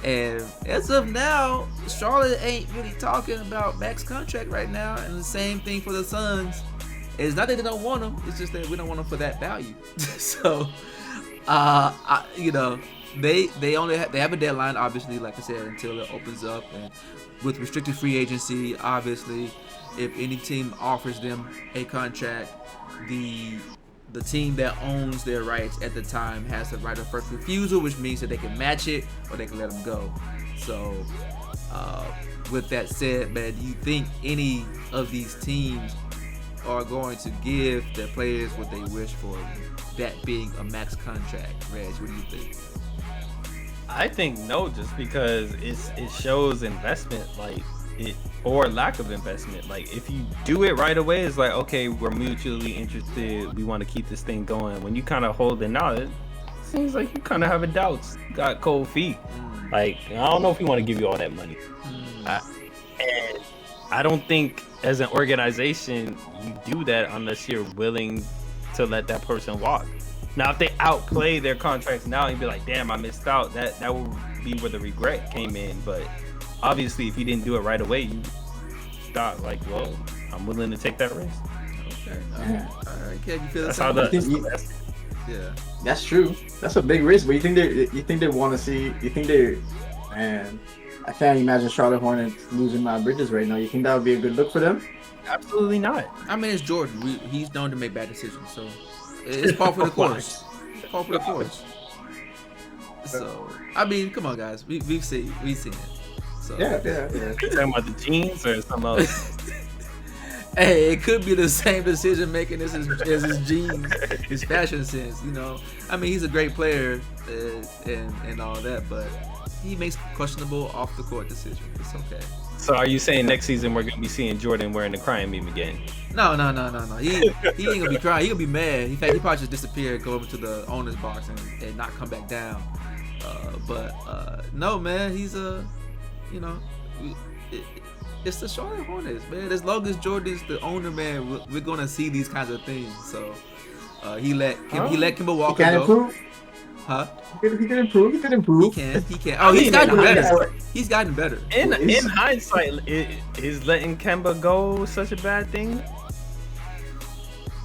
And as of now, Charlotte ain't really talking about max contract right now. And the same thing for the Suns. It's not that they don't want them. It's just that we don't want them for that value. So, you know. They have a deadline, obviously, like I said, until it opens up, and with restricted free agency, obviously, if any team offers them a contract, the team that owns their rights at the time has the right of first refusal, which means that they can match it or they can let them go. So, with that said, man, do you think any of these teams are going to give their players what they wish for, that being a max contract? Reg, what do you think? I think no, just because it shows investment, like it, or lack of investment. Like if you do it right away, it's like, okay, we're mutually interested, we want to keep this thing going. When you kind of hold it out, it seems like you kind of have a doubts, got cold feet. Like I don't know if we want to give you all that money. And I don't think as an organization you do that unless you're willing to let that person walk. Now, if they outplay their contracts now and be like, damn, I missed out, that would be where the regret came in. But obviously, if you didn't do it right away, you thought like, well, I'm willing to take that risk. Okay. All right. Kev, you feel That's the how same? the Yeah. That's true. That's a big risk, but you think they want to see? You think they? Man, I can't imagine Charlotte Hornets losing Miles Bridges right now. You think that would be a good look for them? absolutely not. I mean, it's Jordan. He's known to make bad decisions, so It's par for the course. Par for the course. So I mean, come on, guys. We've seen it. So Yeah. You talking about the jeans or something else? hey, it could be the same decision making as his jeans, his fashion sense. You know, I mean, he's a great player and all that, but he makes questionable off the court decisions. It's okay. So are you saying next season we're gonna be seeing Jordan wearing the crying meme again? No. He ain't gonna be crying. He gonna be mad. In fact, he probably just disappear, go over to the owner's box and not come back down. No, man, he's it's the Charlotte Hornets, man. As long as Jordan's the owner, man, we're gonna see these kinds of things. So he let Kemba Walker He can go. improve. Huh? He can improve. He can. Oh, he's gotten better. He's gotten better. In hindsight, is letting Kemba go such a bad thing?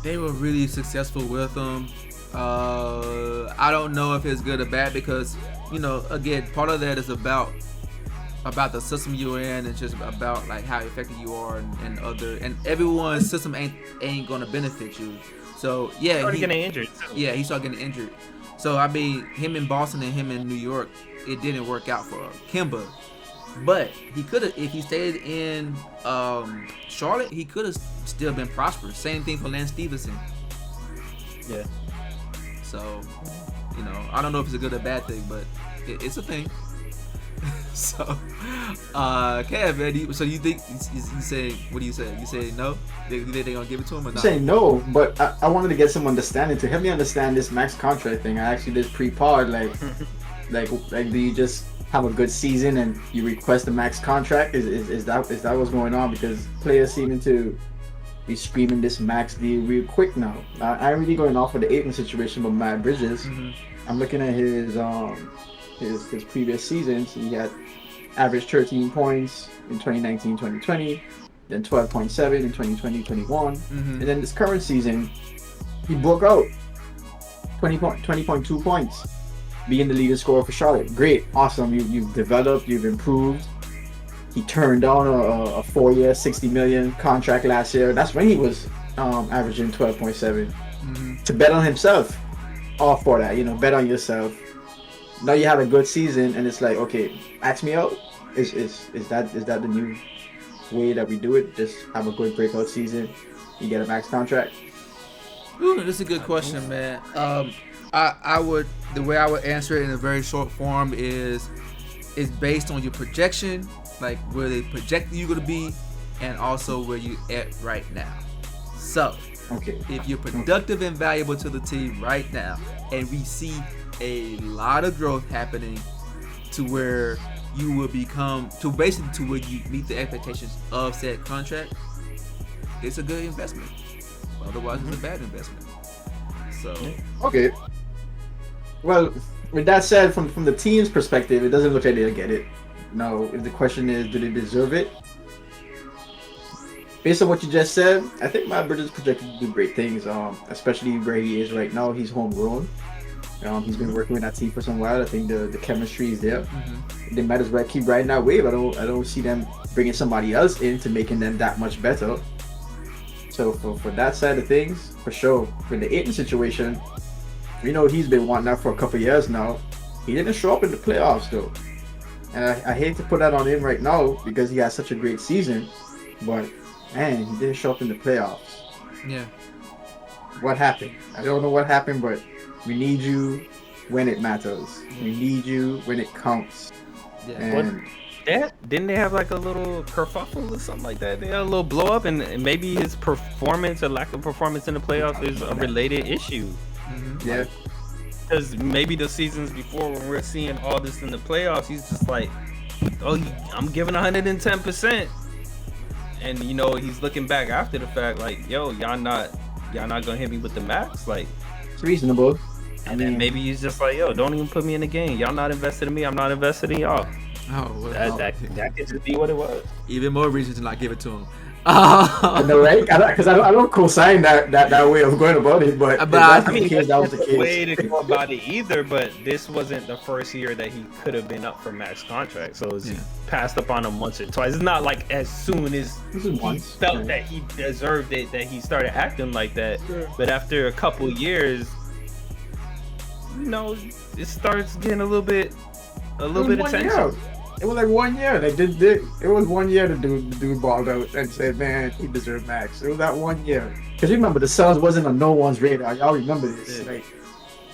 They were really successful with him. I don't know if it's good or bad because, again, part of that is about the system you're in and just about like how effective you are and everyone's system ain't gonna benefit you. So yeah, He's getting injured. Yeah, he started getting injured. So I mean, him in Boston and him in New York, it didn't work out for Kemba. But he could have, if he stayed in Charlotte, he could have still been prosperous. Same thing for Lance Stevenson. Yeah. So, I don't know if it's a good or bad thing, but it's a thing. So, Kev, man, so you think you say, what do you say? You say no? They gonna give it to him or I'm not? saying no, but I wanted to get some understanding to help me understand this max contract thing. I actually did pre-pod, like do you just have a good season and you request a max contract? Is that what's going on? Because players seeming to be screaming this max deal real quick now. I'm really going off of the Ayton situation with Matt Bridges. Mm-hmm. I'm looking at his previous seasons. He had averaged 13 points in 2019-2020, then 12.7 in 2020-21, Mm-hmm. and then this current season, he broke out 20.2 points, being the leading scorer for Charlotte. Great, awesome. You've developed, you've improved. He turned down a 4-year, $60 million contract last year. That's when he was averaging 12.7. Mm-hmm. To bet on himself, all for that. Bet on yourself. Now you have a good season, and it's like, okay, ask me out. Is that the new way that we do it? Just have a good breakout season, you get a max contract. Ooh, that's a good question, man. The way I would answer it in a very short form is based on your projection, like where they project you going to be, and also where you at right now. So, Okay. if you're productive and valuable to the team right now, and we see a lot of growth happening to where you will become to where you meet the expectations of said contract, it's a good investment. Otherwise, it's a bad investment. So, Okay. Well, with that said, from the team's perspective, it doesn't look like they'll get it. Now, if the question is, do they deserve it? Based on what you just said, I think Matt Bridges projected to do great things, especially where he is right now. He's homegrown. He's been working with that team for some while. I think the chemistry is there. They might as well keep riding that wave. I don't see them bringing somebody else in to making them that much better. So for that side of things, for sure. For the Ayton situation, he's been wanting that for a couple years now. He didn't show up in the playoffs though, and I hate to put that on him right now because he had such a great season, but man, he didn't show up in the playoffs. yeah. What happened? I don't know what happened, but we need you when it matters. We need you when it counts. Yeah. And Didn't they have like a little kerfuffle or something like that? They had a little blow up, and maybe his performance or lack of performance in the playoffs is a related issue. yeah, Because maybe the seasons before, when we're seeing all this in the playoffs, he's just like, "Oh, I'm giving 110%," and he's looking back after the fact, like, "Yo, y'all not gonna hit me with the max," like. it's reasonable. And then maybe he's just like, "Yo, don't even put me in the game. Y'all not invested in me. I'm not invested in y'all." Oh, well, That could just be what it was. even more reason to not give it to him. I know, right? Because I don't co-sign that way of going about it, but if that's I mean, the case, that was the that's the way case. to go about it either. But this wasn't the first year that he could have been up for max contract, so he passed up on him once or twice. It's not like as soon as he felt that he deserved it that he started acting like that. Sure. But after a couple years, you know, it starts getting a little bit of tension. It was like 1 year. It was 1 year the dude balled out and said, "Man, he deserved max." It was that 1 year. Because remember, the Suns wasn't on no one's radar. Y'all remember this? Yeah. Like,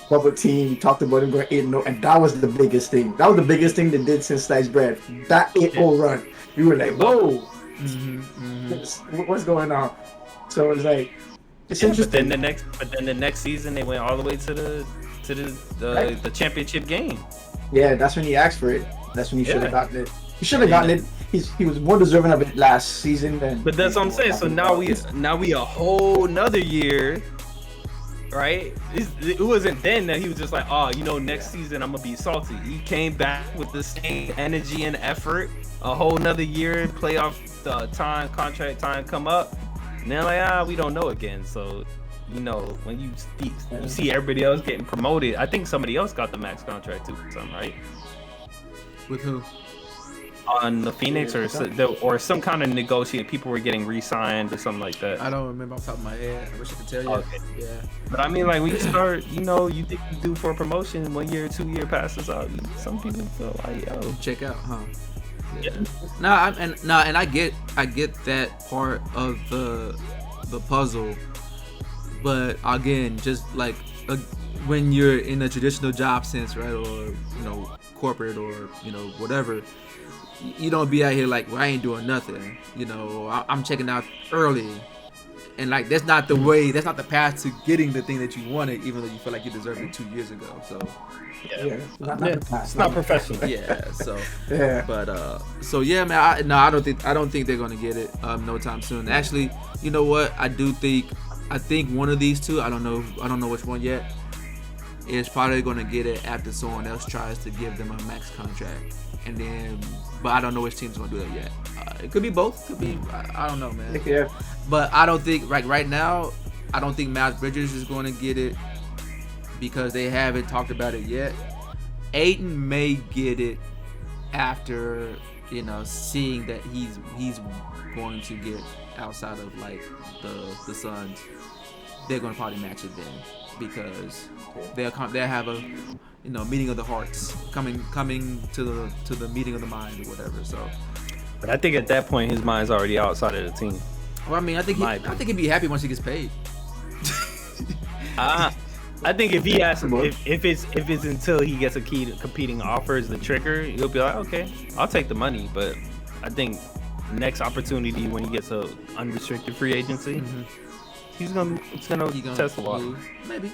bubble team talked about him going 8-0, and that was the biggest thing. That was the biggest thing they did since sliced bread. That 8-0 run. We were like, "Whoa, what's going on?" So it was like, it's interesting. But then the next season they went all the way to the championship game. Yeah, that's when he asked for it. That's when he should have gotten it. He should have gotten it. He was more deserving of it last season than. But that's what I'm saying. So now we a whole nother year, right? It wasn't then that he was just like, oh, you know, next season I'm gonna be salty. He came back with the same energy and effort. A whole nother year, playoff contract time come up, and they're like, we don't know again. So, you know, when you see everybody else getting promoted, I think somebody else got the max contract too, something, right? With who? On the Phoenix or some kind of negotiation. People were getting re-signed or something like that. I don't remember off the top of my head. I wish I could tell you. Okay. Yeah. But I mean, like, when you start, you know, you think you do for a promotion, 1 year, 2 year passes out. Some people feel like, yo, Check out, huh? yeah. And I get that part of the puzzle, but again, just like when you're in a traditional job sense, right, or you know, corporate or you know whatever, you don't be out here like, well, I ain't doing nothing, you know, I'm checking out early, and like that's not the way, that's not the path to getting the thing that you wanted, even though you feel like you deserved it 2 years ago. So Yeah, It's not professional. yeah, so Yeah. but so yeah, man, I don't think they're gonna get it no time soon. Actually, you know what, I think one of these two, I don't know which one yet, is probably gonna get it after someone else tries to give them a max contract, and then, but I don't know which team's gonna do that yet. It could be both, could be, I don't know, man. Yeah. But I don't think right now, I don't think Miles Bridges is going to get it because they haven't talked about it yet. Ayton may get it after, you know, seeing that he's going to get outside of like the Suns. They're going to probably match it then because they'll have a, you know, meeting of the hearts coming to the meeting of the mind or whatever. So, But I think at that point his mind's already outside of the team. well, I mean, I think he'd be happy once he gets paid. I think if he has, if it's until he gets a key to competing offers, the trigger, he'll be like, okay, I'll take the money. But I think next opportunity when he gets a unrestricted free agency, he's gonna test the water. Maybe.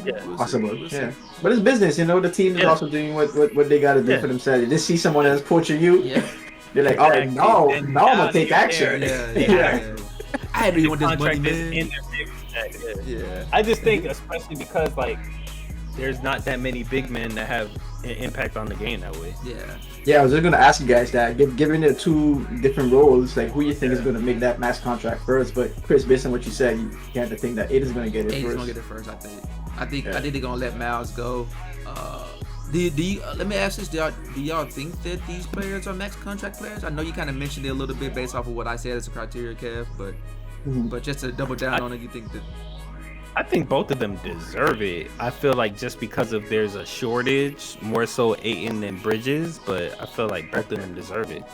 Yeah. We'll Possible, see. We'll see. yeah. But it's business, you know. The team is also doing what they got to do for themselves. They just see someone else poaching you. Yeah. They're like, Exactly. oh, And now I'm now gonna take you- action. Yeah. I really want this money, Contract is man. in their favor. Yeah. I just think, especially because like there's not that many big men that have an impact on the game that way. Yeah. Yeah, I was just gonna ask you guys that, given the two different roles, like who you think is gonna make that max contract first? But Chris, based on what you said, you had to think that Ayton's gonna get it Aiden's first. gonna get it first, I think they're gonna let Miles go. Let me ask this: do y'all think that these players are max contract players? I know you kind of mentioned it a little bit based off of what I said as a criteria, Kev, but just to double down on it, you think that? I think both of them deserve it. I feel like just because of there's a shortage, more so Ayton than Bridges, but I feel like both of them deserve it.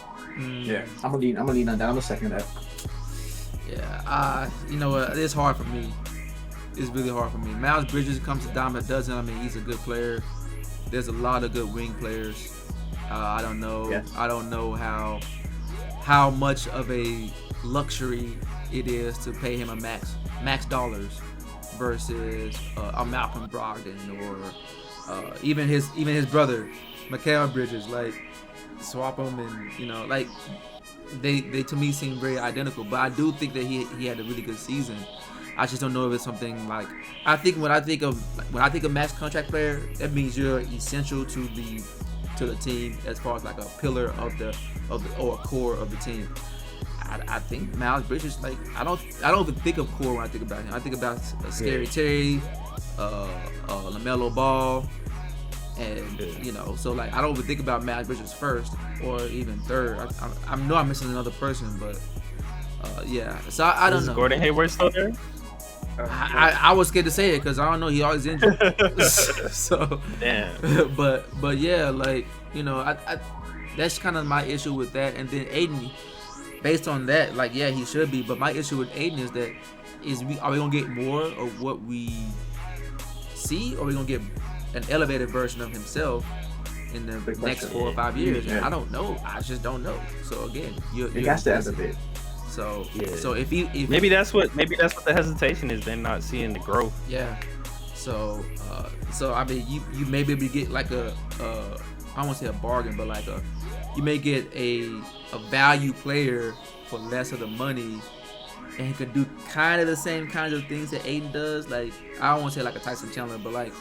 Yeah, I'm gonna lean on that. I'm gonna second that. Yeah, you know what? It's hard for me. It's really hard for me. Miles Bridges comes to dime a dozen. I mean, he's a good player. There's a lot of good wing players. I don't know. Yes. I don't know how much of a luxury it is to pay him a max dollars versus a Malcolm Brogdon or even his brother, Mikal Bridges. Like, swap them, and you know, like they to me seem very identical. But I do think that he had a really good season. I just don't know if it's something like, I think when I think of max contract player, that means you're essential to the team as far as like a pillar of the or a core of the team. I think Miles Bridges, like I don't even think of core when I think about him. I think about Scary Terry, LaMelo Ball, and you know, so like I don't even think about Miles Bridges first or even third. I know I'm missing another person, but yeah. So I don't know. Gordon Hayward still there? I was scared to say it because I don't know, he always injured. So Damn. but yeah, like you know, I that's kind of my issue with that. And then Ayton, based on that, like yeah, he should be. But my issue with Ayton is that are we gonna get more of what we see, or are we gonna get an elevated version of himself in the next 4 or 5 years? Yeah. I don't know. I just don't know. So again, you got to elevate. So Yeah. so if maybe that's what the hesitation is. They're not seeing the growth. yeah. So I mean, you may be able to get like I don't want to say a bargain, but like you may get a value player for less of the money, and he could do kind of the same kinds of things that Ayton does. Like I don't want to say like a Tyson Chandler, but like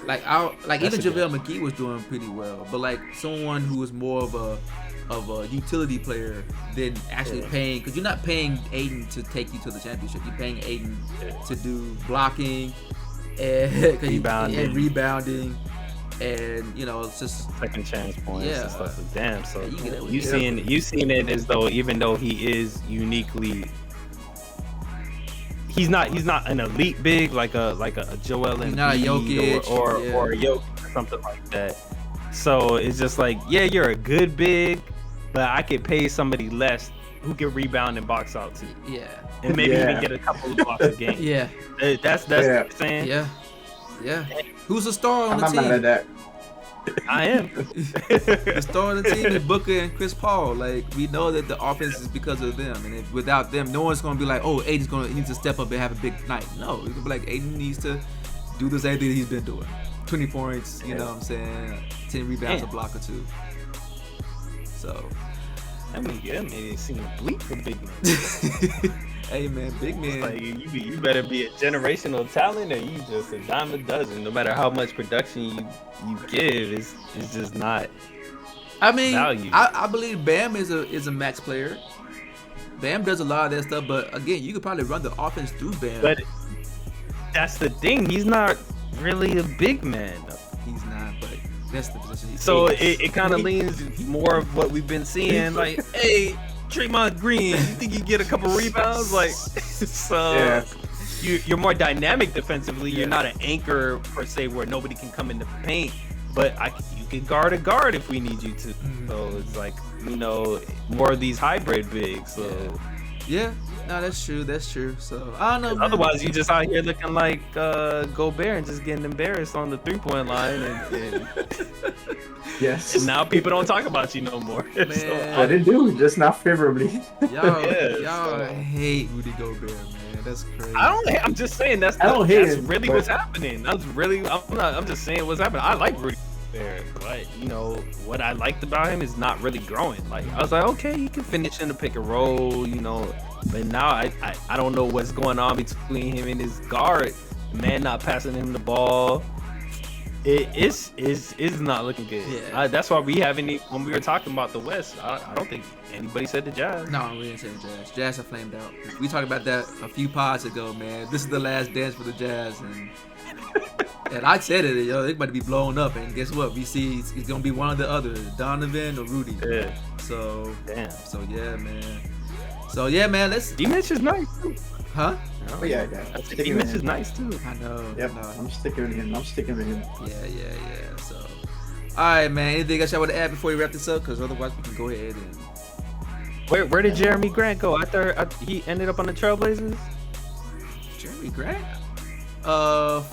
even JaVale McGee was doing pretty well. But like someone who was more of a utility player than actually paying, because you're not paying Ayton to take you to the championship. You're paying Ayton to do blocking and rebounding. And you know, it's just second chance points and stuff like damn. So you seeing it as though even though he is uniquely, he's not an elite big like a Joel Embiid, not a Jokic or a Jokic or something like that. So it's just like, yeah, you're a good big, but I could pay somebody less who can rebound and box out too. Yeah. And maybe even get a couple of blocks a game. Yeah. That's what I'm saying. Yeah. Yeah. Who's the star on the team? I'm not mad at that. I am. The star of the team is Booker and Chris Paul. Like we know that the offense is because of them, and if, without them, no one's gonna be like, "Oh, Aiden's needs to step up and have a big night." No, it's gonna be like Ayton needs to do the same thing he's been doing. 20 points, you know what I'm saying? 10 rebounds, a block or two. So, I mean, it seems bleak for big men. hey man, big man. Like, you better be a generational talent, or you just a dime a dozen. No matter how much production you give, it's just not. I mean, value. I believe Bam is a max player. Bam does a lot of that stuff, but again, you could probably run the offense through Bam. But that's the thing. He's not really a big man. He's not, but that's the position. So it kind of leans more of what we've been seeing. Like, hey, Draymond Green, you think you get a couple rebounds? Like, so you're more dynamic defensively. You're not an anchor per se where nobody can come in the paint, but you can guard a guard if we need you to. Mm-hmm. So it's like, you know, more of these hybrid bigs. So yeah. No, that's true. That's true. So I don't know. Man. Otherwise, you just out here looking like Gobert and just getting embarrassed on the 3-point line, and yes. And now people don't talk about you no more. Man. So, but they do, just not favorably. Y'all hate Rudy Gobert, man. That's crazy. I'm just saying that's really what's happening. I'm just saying what's happening. I like Rudy Gobert, but you know what I liked about him is not really growing. Like I was like, okay, he can finish in the pick and roll, you know. But now I don't know what's going on between him and his guard. Man, not passing him the ball. It's not looking good. Yeah. That's why we haven't. When we were talking about the West, I don't think anybody said the Jazz. No, we didn't say the Jazz. Jazz are flamed out. We talked about that a few pods ago, man. This is the last dance for the Jazz, and I said it. Yo, they're about to be blown up, and guess what? We see it's gonna be one of the others, Donovan or Rudy. Yeah. So damn. So yeah, man. So yeah, man. Let's. D-Mitch is nice too. Huh? Oh yeah. D-Mitch is nice too. I know. Yep. I'm sticking with him. Yeah. So, all right, man. Anything else y'all want to add before we wrap this up? Because otherwise, we can go ahead and. Where did Jeremy Grant go? He ended up on the Trailblazers. Jeremy Grant?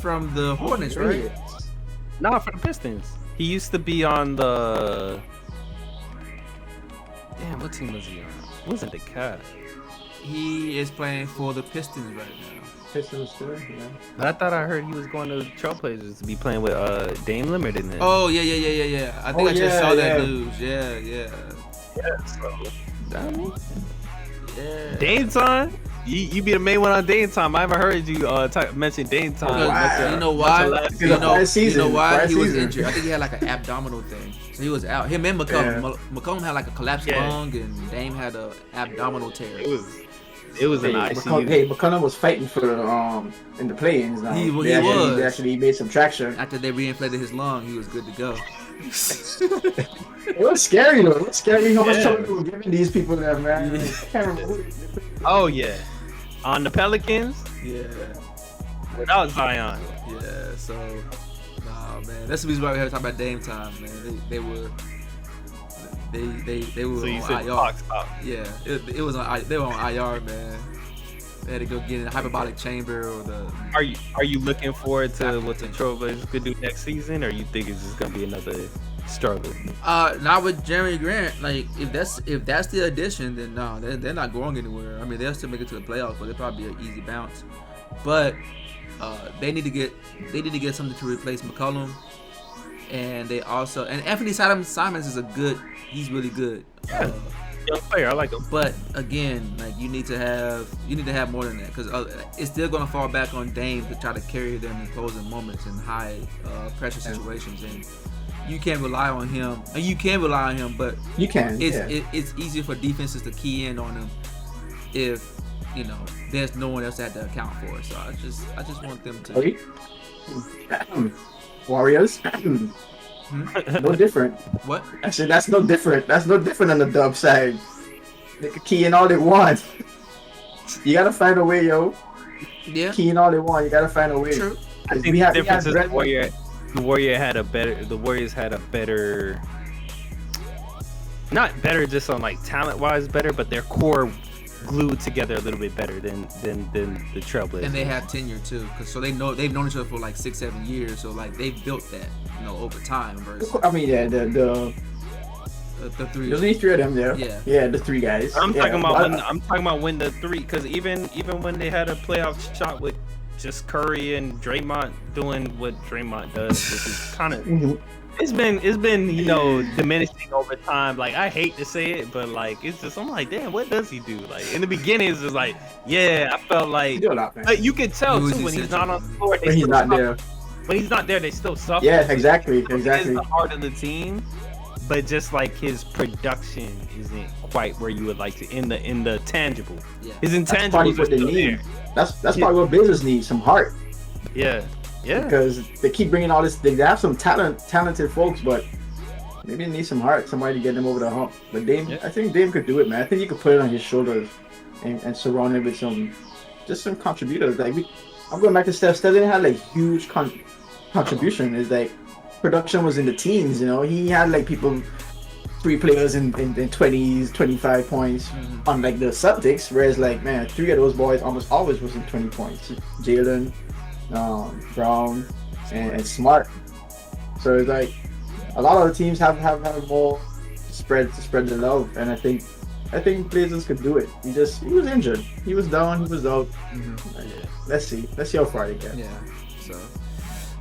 From the Hornets, right? Nah, for the Pistons. He used to be on the. Damn, what team was he on? Wasn't the Cavs? He is playing for the Pistons right now. Pistons too, yeah. But I thought I heard he was going to the Trailblazers to be playing with Dame Lillard in there. Oh yeah. I think I just saw that news. Yeah. Yeah. So, I mean, yeah. Dame time. You be the main one on Dame time. I haven't heard you mention Dame time. You know why? You know why? He was injured. I think he had like an abdominal thing. So he was out. Him and McCollum. Yeah. McCollum had like a collapsed Yeah. lung, and Dame had a abdominal tear. It was an ICU. McConnell was fighting for in the play-ins now. He was. They actually made some traction. After they reinflated his lung, he was good to go. It was scary though. It was scary how much Yeah. trouble they were giving these people there, man. I can't remember. Oh yeah, on the Pelicans Yeah. without Zion. Yeah. So, nah, man. That's the reason why we have to talk about Dame time, man. They were. They were So you on said IR. clock stop. Yeah, it was on. They were on IR, man. They had to go get in the hyperbolic chamber or the. Are you looking forward to what the Trailblazers could do next season, or you think it's just gonna be another struggle? Not with Jeremy Grant. Like if that's the addition, then no, they're not going anywhere. I mean, they'll still make it to the playoffs, but they'll probably be an easy bounce. But they need to get something to replace McCollum, and they also and Anthony Simons is he's really good. Young player, I like him. But again, like you need to have more than that because it's still gonna fall back on Dame to try to carry them in closing moments and high pressure situations, and you can't rely on him. And you can rely on him, but You can. it's easier for defenses to key in on him if there's no one else that to account for. So I just want them to. Okay. Warriors. No different. What? I said that's no different. That's no different on the dub side. They can key in all they want. You gotta find a way, yo. Yeah. Key in all they want. You gotta find a way. True. I think the difference is the Warriors had a better, not better just on like talent wise better, but their core glued together a little bit better than the Trailblazers. And they have tenure too, so they've known each other for like 6-7 years. So like they've built that, over time. Versus I mean, yeah, the three. there's only three of them there. Yeah. Yeah, the three guys. I'm Yeah, talking about when the three, because even when they had a playoff shot with just Curry and Draymond doing what Draymond does, which is kind of Mhm. it's been diminishing over time. Like I hate to say it, but like it's just I'm like, damn, what does he do? Like in the beginning, it's just like, yeah, I felt He like, do a lot, man. but you can tell He was too when he's essential. not on the floor. When he's not there. When he's not there, they still suffer. Yeah, exactly, He is exactly. the heart of the team, but just like his production isn't quite where you would like to in the tangible. Yeah. His That's probably intangibles are what they still need. there. That's probably what business needs. Some heart. Yeah. Because they keep bringing all this. They have some talented folks, but maybe they need some heart, somebody to get them over the hump. But Dame, Yeah. I think Dame could do it, man. I think he could put it on his shoulders and surround him with some contributors. Like I'm going back to Steph. Steph didn't have like huge contribution. It's like production was in the teens. He had like people, 3 players in 20s, 25 points. Mhm. Unlike the Celtics, whereas like man, 3 of those boys almost always was in 20 points. Jalen, Brown, and Smart. So it's like a lot of the teams have more spread the love, and I think Blazers could do it. He was injured. He was down. He was out. Let's see how far they get. Yeah.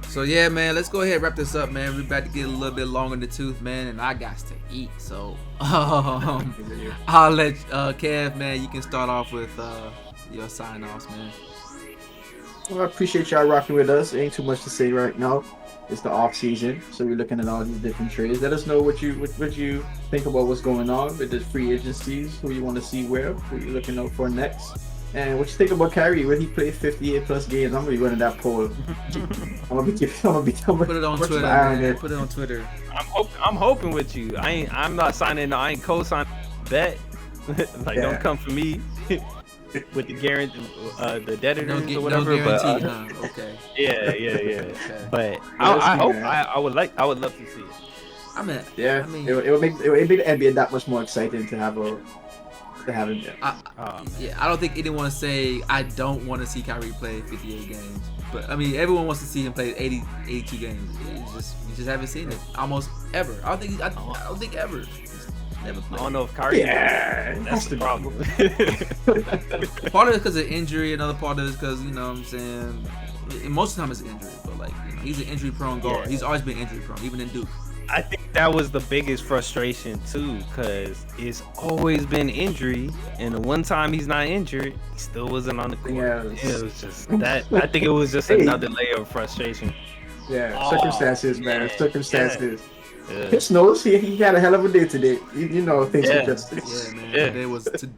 So yeah, man. Let's go ahead and wrap this up, man. We're about to get a little bit long in the tooth, man, and I got to eat. So I'll let Kev, man. You can start off with your sign-offs, man. Well, I appreciate y'all rocking with us. Ain't too much to say right now. It's the off season, so we're looking at all these different trades. Let us know what you think about what's going on with the free agencies. Who you want to see where? Who you looking out for next? And what you think about Kyrie? When he played 58 plus games, I'm gonna be running that poll. I'm gonna be Put it on Twitter, man. Put it on Twitter. I'm hoping with you. I'm not signing. I ain't co-signing bet. Like Yeah. don't come for me with the guarantee, the debtors or No whatever. guarantee, but huh? Okay. yeah. Okay. But Yeah, I hope man. I would love to see it. I mean, Yeah, I mean, it would make the NBA that much more exciting to have him there. Oh, man. yeah, I don't think anyone say I don't want to see Kyrie play 58 games. But I mean, everyone wants to see him play 82 games. We just haven't seen it almost ever. I don't think ever. Just never I played. don't know if Kyrie. Yeah, That's the problem. Part of it because of injury, another part of it is because what I'm saying. Most of the time it's injury, but like he's an injury-prone guard. Yeah. He's always been injury-prone, even in Duke. I think that was the biggest frustration too, because it's always been injury, and the one time he's not injured, he still wasn't on the court. Yeah, It was just that. I think it was just Hey. another layer of frustration. Yeah, Oh, circumstances, man. yeah, Circumstances. Yeah. Chris knows he had a hell of a day today. You know things Yeah. are just. Yeah, man. Yeah.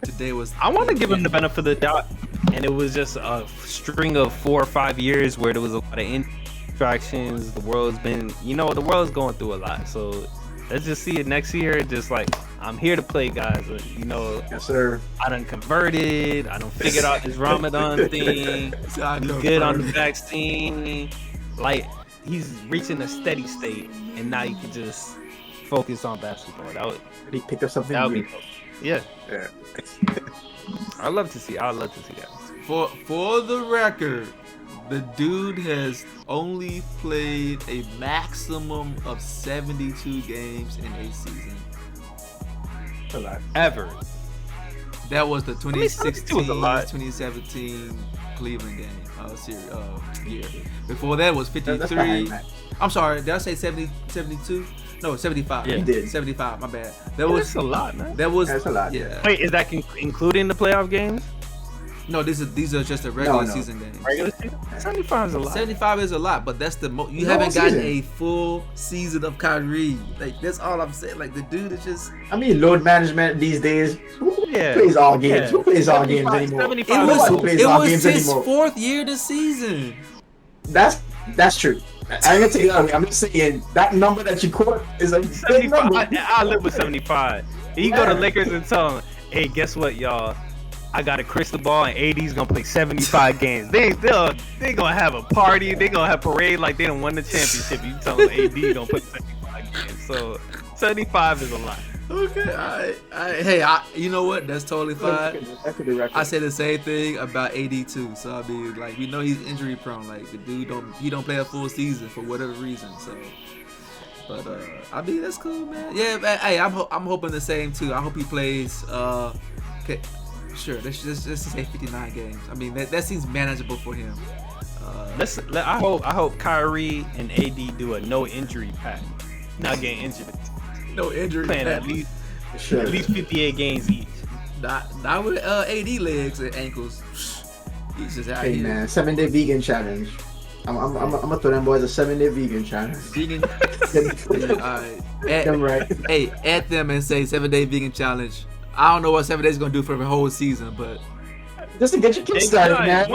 Today was. I want to give him the benefit of the doubt, and it was just a string of 4 or 5 years where there was a lot of distractions. The world's going through a lot. So let's just see it next year. Just like, I'm here to play, guys. Yes, sir. I done converted. I done figured out this Ramadan thing. He's good on the vaccine. Like, he's reaching a steady state, and now you can just focus on basketball. He picked up something That would new. be dope. Yeah. Yeah. I'd love to see that. For the record, the dude has only played a maximum of 72 games in a season. A lot. Ever. That was the 72 was a lot. 2016 Cleveland game year. Before that was That's not 53. high, I'm sorry, did I say 72? No, 75. Yeah. You did. 75, my bad. That's a lot, man. That was That's a lot. Yeah. Wait, is that including the playoff games? No, these are just the regular No. season games. Regular season? 75 is a lot. 75 is a lot, but that's the you No haven't gotten season. a full season of Kyrie. Like, that's all I'm saying. Like, the dude is just. I mean, load management these days. Who Yeah. plays all games? Yeah. Who plays all games 75 anymore? 75 It Nobody was, plays it all was games his anymore. 4th year this season. That's true. I ain't gonna take it out. I'm just saying that number that you quote is a big 75. number. I live with 75. You go to Yeah. Lakers and tell them, hey, guess what, y'all? I got a crystal ball, and AD's gonna play 75 games. They gonna have a party. They gonna have parade like they done won the championship. You tell them AD gonna play 75 games. So 75 is a lot. Okay, all right. Hey, you know what? That's totally fine. That could be record. I said the same thing about AD too. So I mean, like, we know he's injury prone. Like, the dude don't play a full season for whatever reason. So, but I mean, that's cool, man. Yeah, man, hey, I'm hoping the same too. I hope he plays. Okay, sure. Let's just say 59 games. I mean, that seems manageable for him. I hope Kyrie and AD do a no injury pact. Not getting injured. No injury. Playing man. Sure. at least 58 games each. Not with AD legs and ankles. He's just out Hey here. man, 7-day vegan challenge. I'm gonna throw them boys a 7-day vegan challenge. Vegan. Alright. Them right. Hey, at them and say 7-day vegan challenge. I don't know what 7 days is gonna do for the whole season, but Just to get your kids started, man.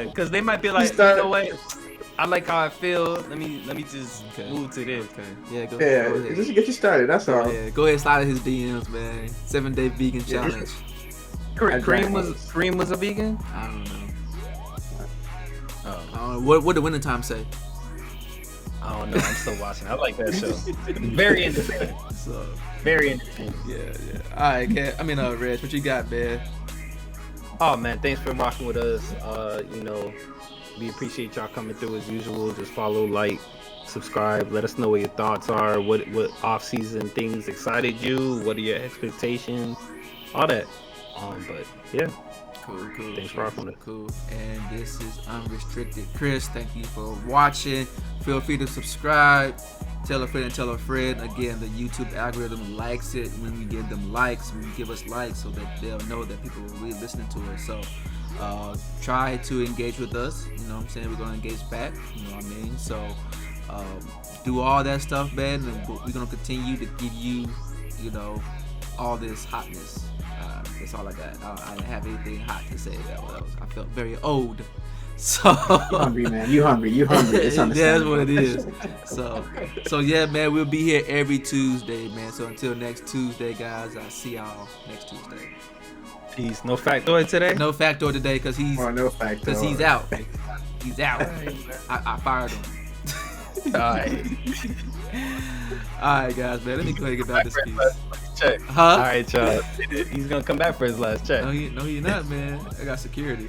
Because they might be like, you know what? I like how I feel. Let me just move to this. okay. Yeah, go Yeah, ahead. just to get you started. That's all. Yeah, go ahead, slide in his DMs, man. 7-day vegan Yeah. challenge. Kareem was a vegan. I don't know. Oh, I don't know. What did winter time say? I don't know. I'm still watching. I like that show. Very entertaining. So Very entertaining. yeah. All right, Kat. I mean, Reg, what you got, man? Oh man, thanks for rocking with us. We appreciate y'all coming through as usual. Just follow, like, subscribe. Let us know what your thoughts are. What off-season things excited you? What are your expectations? All that. But yeah, Cool. Thanks for rocking with us. Cool. And this is Unrestricted Chris. Thank you for watching. Feel free to subscribe. Tell a friend and tell a friend. Again, the YouTube algorithm likes it when we give them likes, when you give us likes, so that they'll know that people are really listening to us. So try to engage with us. You know what I'm saying? We're going to engage back. You know what I mean? So do all that stuff, man. And we're going to continue to give you, all this hotness. That's all I got. I didn't have anything hot to say. I felt very old. So You hungry, man. You hungry. It's yeah, that's what it understandable. is. So yeah, man, we'll be here every Tuesday, man. So until next Tuesday, guys, I'll see y'all next Tuesday. peace. No factoid today. No factor today because he's No fact. he's out. He's out. I fired him. All right. All right, guys, man. Let me go ahead and get back to this piece. Check. Huh? All right, y'all. He's gonna come back for his last check. No, you're not, man. I got security.